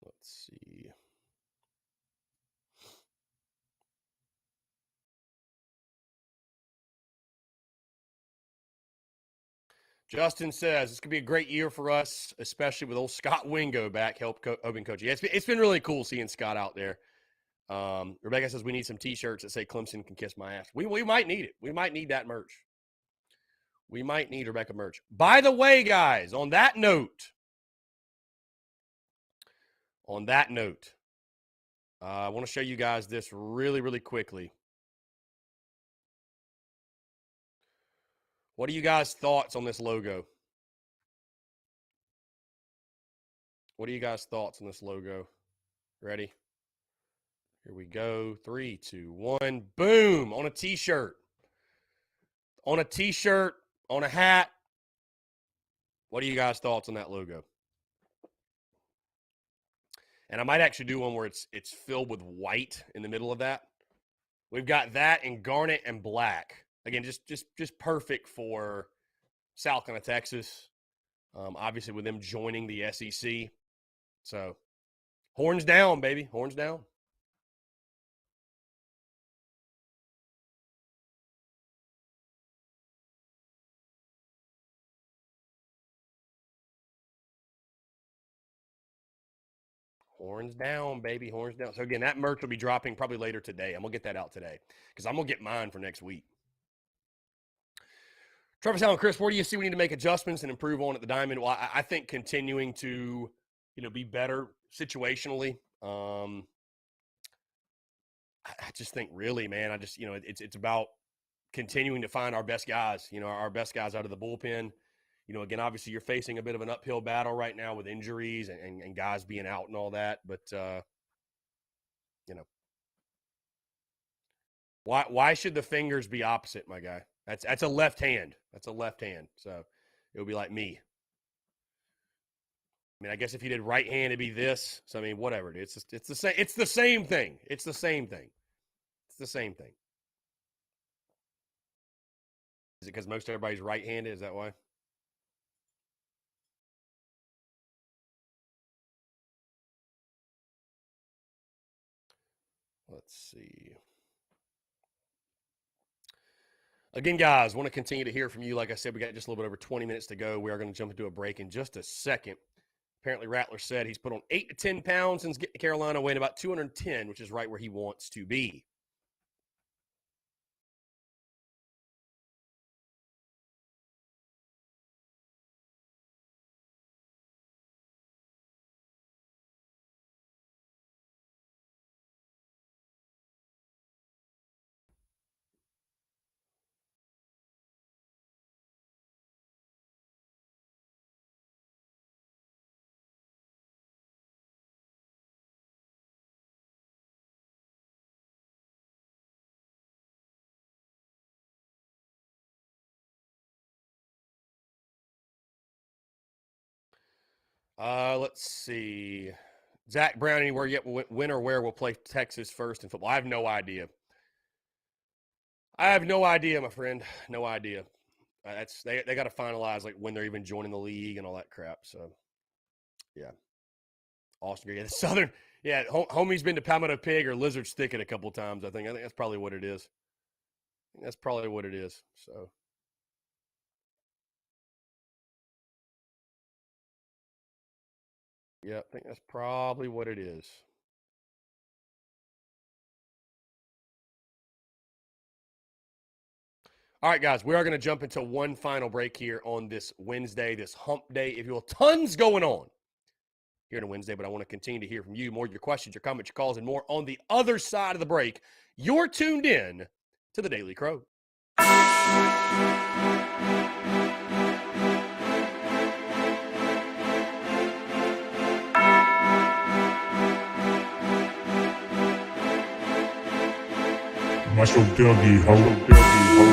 [SPEAKER 2] Let's see. Justin says this could be a great year for us, especially with old Scott Wingo back helping coach. Yeah, it's been really cool seeing Scott out there. Rebecca says we need some T-shirts that say Clemson can kiss my ass. We might need it. We might need that merch. We might need Rebecca merch. By the way, guys, on that note, I want to show you guys this really, really quickly. What are you guys' thoughts on this logo? What are you guys' thoughts on this logo? Ready? Here we go. 3, 2, 1. Boom! On a T-shirt. On a T-shirt. On a hat. What are you guys' thoughts on that logo? And I might actually do one where it's filled with white in the middle of that. We've got that in garnet and black. Again, just perfect for South Carolina, Texas. Obviously, with them joining the SEC. So, horns down, baby. Horns down. Horns down, baby. Horns down. So, again, that merch will be dropping probably later today. I'm going to get that out today because I'm going to get mine for next week. Trevor Allen, Chris, where do you see we need to make adjustments and improve on at the Diamond? Well, I think continuing to, be better situationally. I just think really, man, it's about continuing to find our best guys, our best guys out of the bullpen. Again, obviously you're facing a bit of an uphill battle right now with injuries and guys being out and all that. But, why should the fingers be opposite, my guy? That's a left hand. That's a left hand. So it would be like me. I mean, I guess if you did right hand, it'd be this. So, I mean, whatever. It's the same. It's the same thing. It's the same thing. It's the same thing. Is it because most everybody's right-handed? Is that why? Let's see. Again, guys, want to continue to hear from you. Like I said, we got just a little bit over 20 minutes to go. We are going to jump into a break in just a second. Apparently, Rattler said he's put on 8 to 10 pounds since getting to Carolina, weighing about 210, which is right where he wants to be. Let's see. Zach Brown, anywhere yet? When or where will play Texas first in football? I have no idea. I have no idea, my friend. No idea. They got to finalize like when they're even joining the league and all that crap. So, yeah. Austin, yeah, the Southern, yeah. Homie's been to Palmetto Pig or Lizard's Thicket a couple times. I think that's probably what it is. That's probably what it is. So. Yeah, I think that's probably what it is. All right, guys, we are going to jump into one final break here on this Wednesday, this hump day, if you will. Tons going on here on a Wednesday, but I want to continue to hear from you. More of your questions, your comments, your calls, and more on the other side of the break. You're tuned in to the Daily Crow.
[SPEAKER 1] משהו דרגי, דרגי,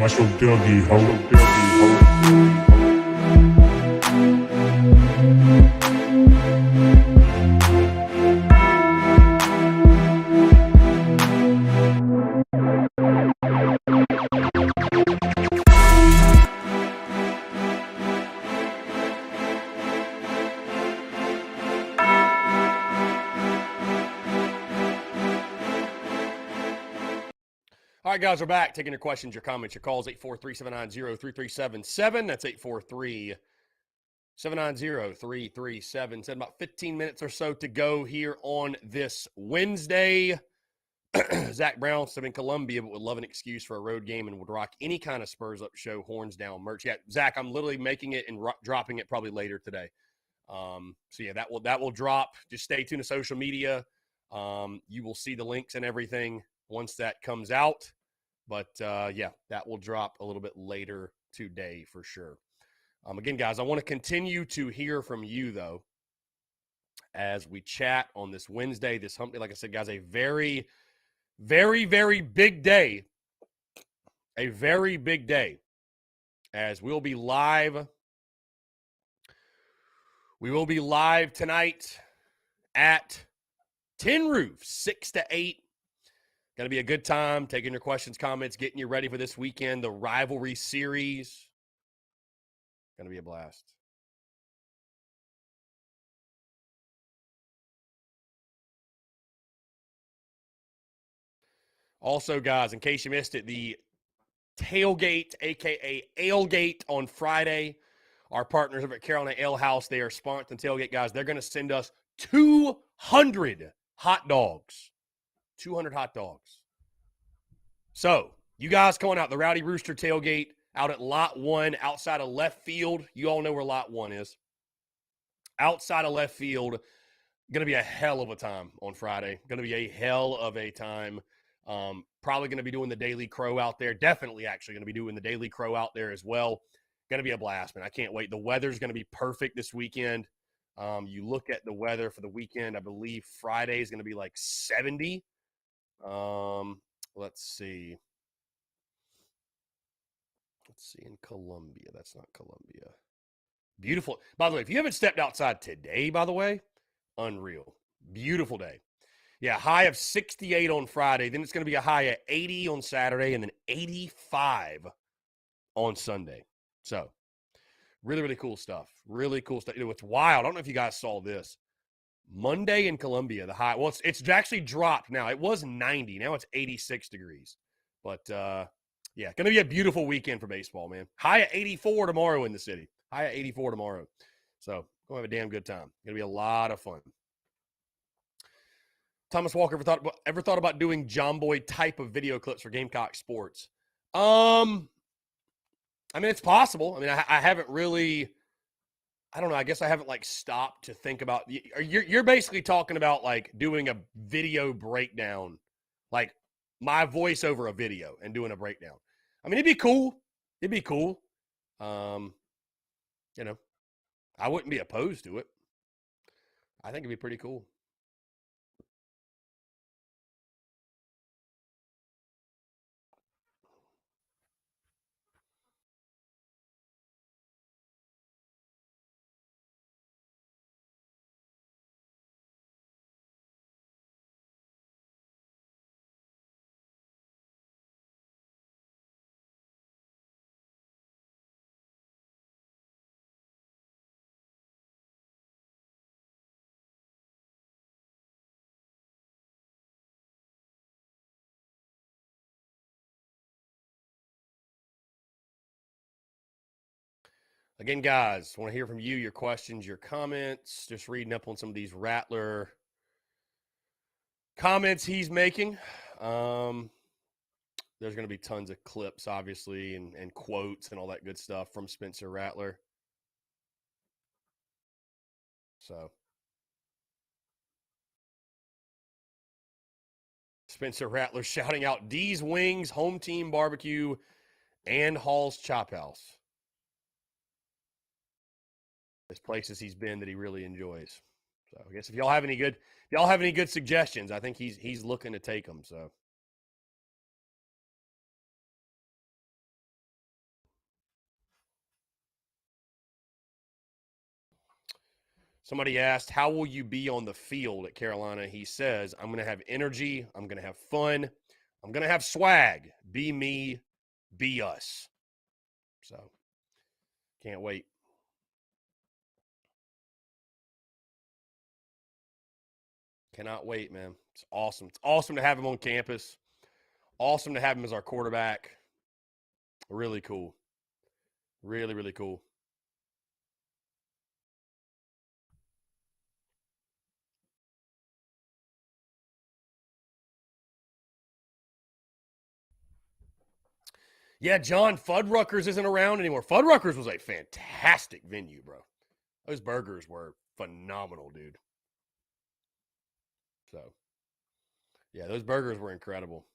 [SPEAKER 1] משהו דרגי,
[SPEAKER 2] All right, guys, we're back. Taking your questions, your comments, your calls, 843-790-3377. That's 843-790-3377. About 15 minutes or so to go here on this Wednesday. Zach Brown, still in Columbia, but would love an excuse for a road game and would rock any kind of Spurs Up Show horns down merch. Yeah, Zach, I'm literally making it and dropping it probably later today. So yeah, that will drop. Just stay tuned to social media. You will see the links and everything once that comes out. But yeah, that will drop a little bit later today for sure. Again, guys, I want to continue to hear from you though as we chat on this Wednesday, this hump day. Like I said, guys, a very, very, very big day. A very big day as we'll be live. We will be live tonight at Tin Roof, 6 to 8. Going to be a good time, taking your questions, comments, getting you ready for this weekend, the rivalry series. Going to be a blast. Also, guys, in case you missed it, the tailgate, a.k.a. Alegate on Friday. Our partners over at Carolina Ale House, they are sponsoring the tailgate, guys. They're going to send us 200 hot dogs. 200 hot dogs. So, you guys going out, the Rowdy Rooster tailgate out at Lot 1 outside of left field. You all know where Lot 1 is. Outside of left field, going to be a hell of a time on Friday. Going to be a hell of a time. Probably going to be doing the Daily Crow out there. Definitely actually going to be doing the Daily Crow out there as well. Going to be a blast, man. I can't wait. The weather's going to be perfect this weekend. You look at the weather for the weekend, I believe Friday is going to be like 70. Let's see. Let's see in Columbia. That's not Columbia. Beautiful. By the way, if you haven't stepped outside today, by the way, unreal. Beautiful day. Yeah, high of 68 on Friday. Then it's going to be a high of 80 on Saturday and then 85 on Sunday. So, really, really cool stuff. Really cool stuff. You know, it's wild. I don't know if you guys saw this. Monday in Columbia, the high. Well, it's actually dropped now. It was 90. Now it's 86 degrees. But, yeah, going to be a beautiful weekend for baseball, man. High at 84 tomorrow in the city. High at 84 tomorrow. So, going to have a damn good time. Going to be a lot of fun. Thomas Walker, ever thought about doing John Boy type of video clips for Gamecock Sports? I mean, it's possible. I mean, I haven't really, I don't know. I guess I haven't like stopped to think about. You're basically talking about like doing a video breakdown, like my voice over a video and doing a breakdown. I mean, it'd be cool. It'd be cool. You know, I wouldn't be opposed to it. I think it'd be pretty cool. Again, guys, want to hear from you, your questions, your comments. Just reading up on some of these Rattler comments he's making. There's going to be tons of clips, obviously, and quotes and all that good stuff from Spencer Rattler. So, Spencer Rattler shouting out D's Wings, Home Team Barbecue, and Hall's Chop House. There's places he's been that he really enjoys. So I guess if y'all have any good suggestions, I think he's looking to take them. So somebody asked, how will you be on the field at Carolina? He says, I'm going to have energy. I'm going to have fun. I'm going to have swag. Be me. Be us. So can't wait. Cannot wait, man. It's awesome. It's awesome to have him on campus. Awesome to have him as our quarterback. Really cool. Really, really cool. Yeah, John, Fuddruckers isn't around anymore. Fuddruckers was a fantastic venue, bro. Those burgers were phenomenal, dude. So, yeah, those burgers were incredible.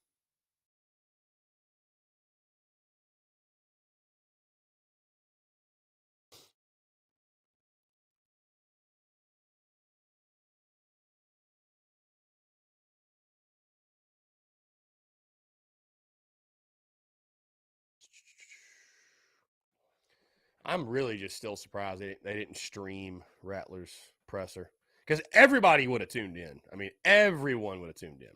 [SPEAKER 2] I'm really just still surprised they didn't stream Rattler's presser because everybody would have tuned in. I mean, everyone would have tuned in.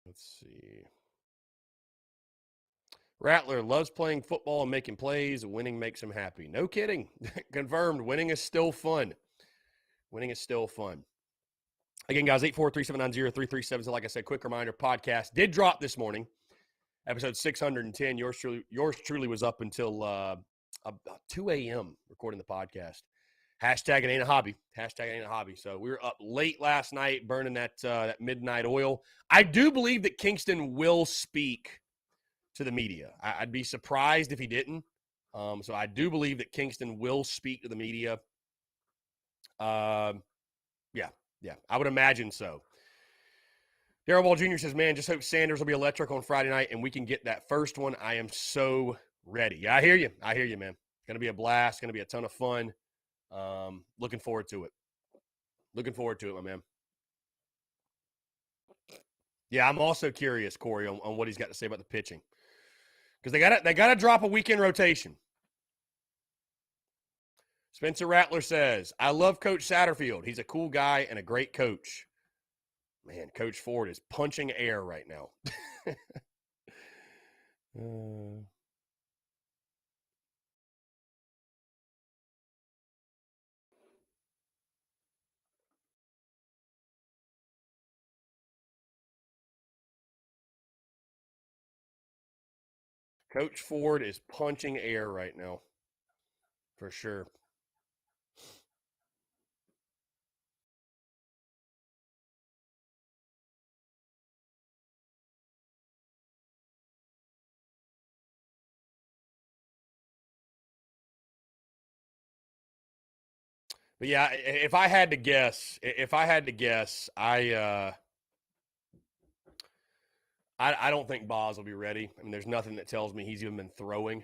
[SPEAKER 2] Let's see. Rattler loves playing football and making plays. Winning makes him happy. No kidding. Confirmed. Winning is still fun. Winning is still fun. Again, guys, 843-790-3377. Like I said, quick reminder, podcast did drop this morning. Episode 610. Yours truly was up until about 2 a.m. recording the podcast. Hashtag it ain't a hobby. Hashtag it ain't a hobby. So we were up late last night burning that midnight oil. I do believe that Kingston will speak to the media. I'd be surprised if he didn't. So I do believe that Kingston will speak to the media. Yeah, I would imagine so. Darryl Ball Jr. says, man, just hope Sanders will be electric on Friday night and we can get that first one. I am so ready. Yeah, I hear you, man. It's going to be a blast. It's going to be a ton of fun. Looking forward to it. My man. Yeah, I'm also curious, Corey, on what he's got to say about the pitching. Because they got to drop a weekend rotation. Spencer Rattler says, I love Coach Satterfield. He's a cool guy and a great coach. Man, Coach Ford is punching air right now. Coach Ford is punching air right now, for sure. But yeah, if I had to guess, I don't think Boz will be ready. I mean, there's nothing that tells me he's even been throwing.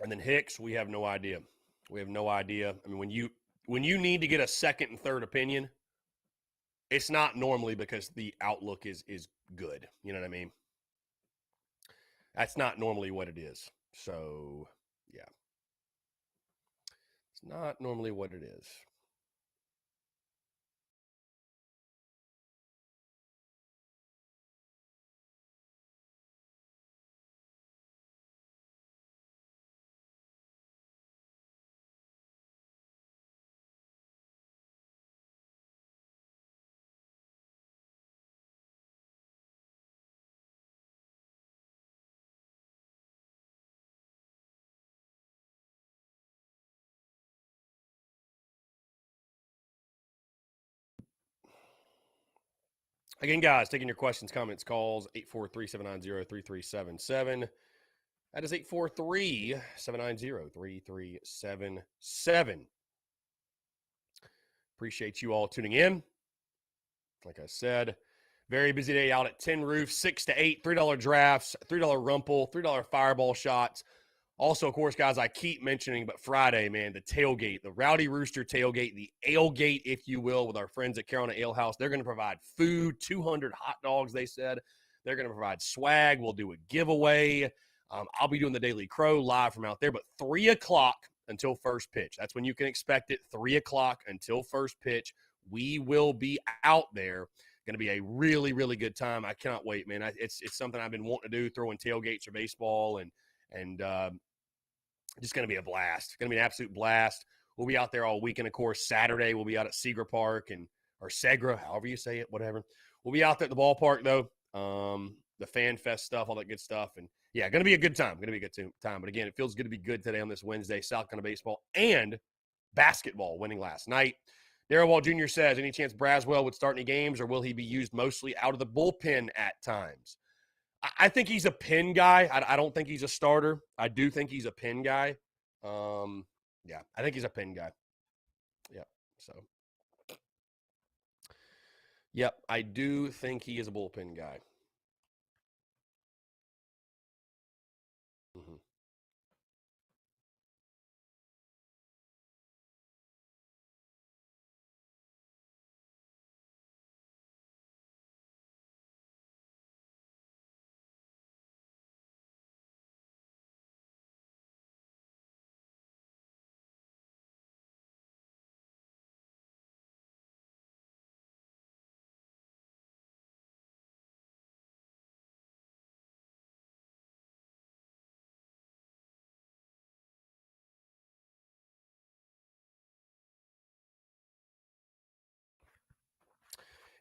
[SPEAKER 2] And then Hicks, we have no idea. I mean, when you need to get a second and third opinion, it's not normally because the outlook is good. You know what I mean? That's not normally what it is. So, yeah. It's not normally what it is. Again, guys, taking your questions, comments, calls, 843-790-3377. That is 843-790-3377. Appreciate you all tuning in. Like I said, very busy day out at Tin Roof, 6 to 8, $3 drafts, $3 rumple, $3 fireball shots, Also, of course, guys, I keep mentioning, but Friday, man, the tailgate, the Rowdy Rooster tailgate, the ale-gate, if you will, with our friends at Carolina Ale House. They're going to provide food, 200 hot dogs, they said. They're going to provide swag. We'll do a giveaway. I'll be doing the Daily Crow live from out there, but 3 o'clock until first pitch. That's when you can expect it, 3 o'clock until first pitch. We will be out there. Going to be a really, really good time. I cannot wait, man. It's something I've been wanting to do, throwing tailgates for baseball, and just going to be a blast. It's going to be an absolute blast. We'll be out there all weekend, of course. Saturday, we'll be out at Segra Park or Segra, however you say it, whatever. We'll be out there at the ballpark, though. The Fan Fest stuff, all that good stuff. And, yeah, going to be a good time. Going to be a good time. But, again, it feels good to be good today on this Wednesday. South Carolina baseball and basketball winning last night. Darrell Wall Jr. says, any chance Braswell would start any games, or will he be used mostly out of the bullpen at times? I think he's a pin guy. I don't think he's a starter. I do think he's a pin guy. Yeah, I think he's a pin guy. Yeah, so. Yep, I do think he is a bullpen guy. Mm-hmm.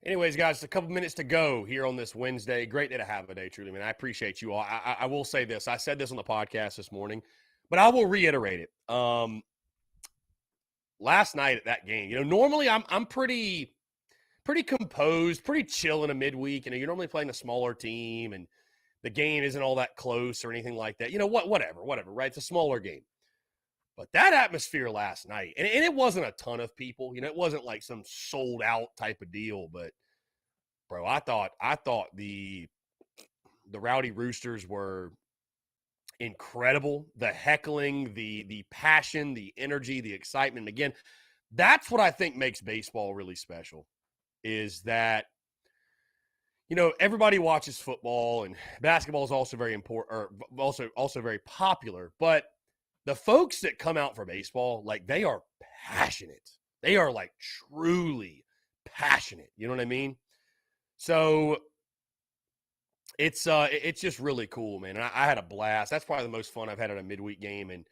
[SPEAKER 2] Anyways, guys, a couple minutes to go here on this Wednesday. Great day to have a day, truly, man. I appreciate you all. I will say this. I said this on the podcast this morning, but I will reiterate it. Last night at that game, normally I'm pretty composed, pretty chill in a midweek. You're normally playing a smaller team, and the game isn't all that close or anything like that. Whatever, right? It's a smaller game. But that atmosphere last night, and it wasn't a ton of people. It wasn't like some sold out type of deal. But, bro, I thought the Rowdy Roosters were incredible. The heckling, the passion, the energy, the excitement. Again, that's what I think makes baseball really special, is that, everybody watches football, and basketball is also very important, or also very popular. But the folks that come out for baseball, like, they are passionate. They are, like, truly passionate. You know what I mean? So it's just really cool, man. And I had a blast. That's probably the most fun I've had at a midweek game. And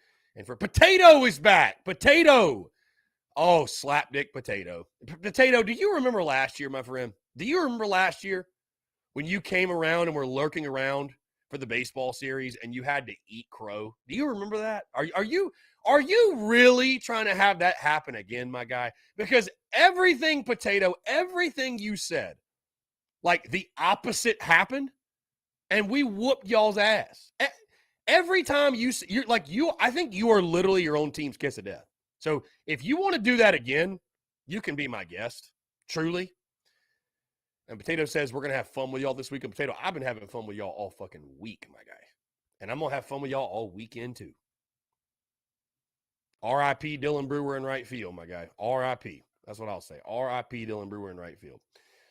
[SPEAKER 2] for Potato is back. Potato. Oh, slapdick Potato. Potato, do you remember last year, my friend? Do you remember last year when you came around and were lurking around for the baseball series and you had to eat crow? Do you remember that? Are you really trying to have that happen again, my guy? Because everything you said, like, the opposite happened, and we whooped y'all's ass. Every time I think you are literally your own team's kiss of death. So if you want to do that again, you can be my guest, truly. And Potato says, we're going to have fun with y'all this week. And Potato, I've been having fun with y'all all fucking week, my guy. And I'm going to have fun with y'all all weekend, too. R.I.P. Dylan Brewer in right field, my guy. R.I.P. That's what I'll say. R.I.P. Dylan Brewer in right field.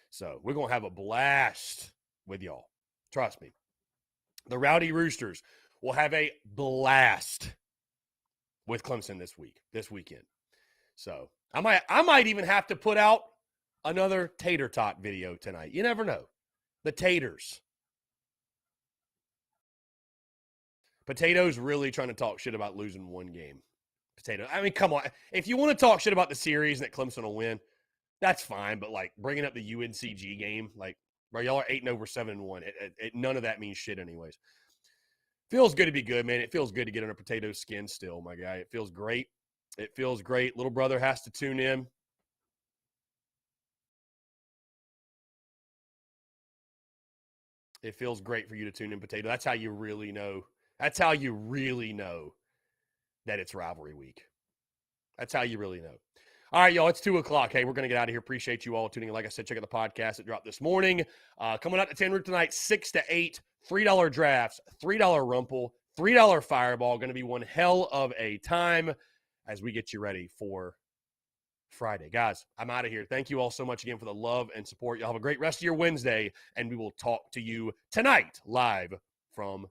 [SPEAKER 2] So we're going to have a blast with y'all. Trust me. The Rowdy Roosters will have a blast with Clemson this weekend. So I might even have to put out another tater tot video tonight. You never know. The taters. Potato's really trying to talk shit about losing one game. Potato. I mean, come on. If you want to talk shit about the series and that Clemson will win, that's fine. But, like, bringing up the UNCG game, like, bro, y'all are 8-7-1. None of that means shit anyways. Feels good to be good, man. It feels good to get under Potato's skin still, my guy. It feels great. It feels great. Little brother has to tune in. It feels great for you to tune in, Potato. That's how you really know. That's how you really know that it's rivalry week. That's how you really know. All right, y'all, it's 2 o'clock. Hey, we're going to get out of here. Appreciate you all tuning in. Like I said, check out the podcast that dropped this morning. Coming out to 10 Root tonight, 6 to 8, $3 drafts, $3 Rumple, $3 Fireball. Going to be one hell of a time as we get you ready for Friday. Guys, I'm out of here. Thank you all so much again for the love and support. Y'all have a great rest of your Wednesday, and we will talk to you tonight live from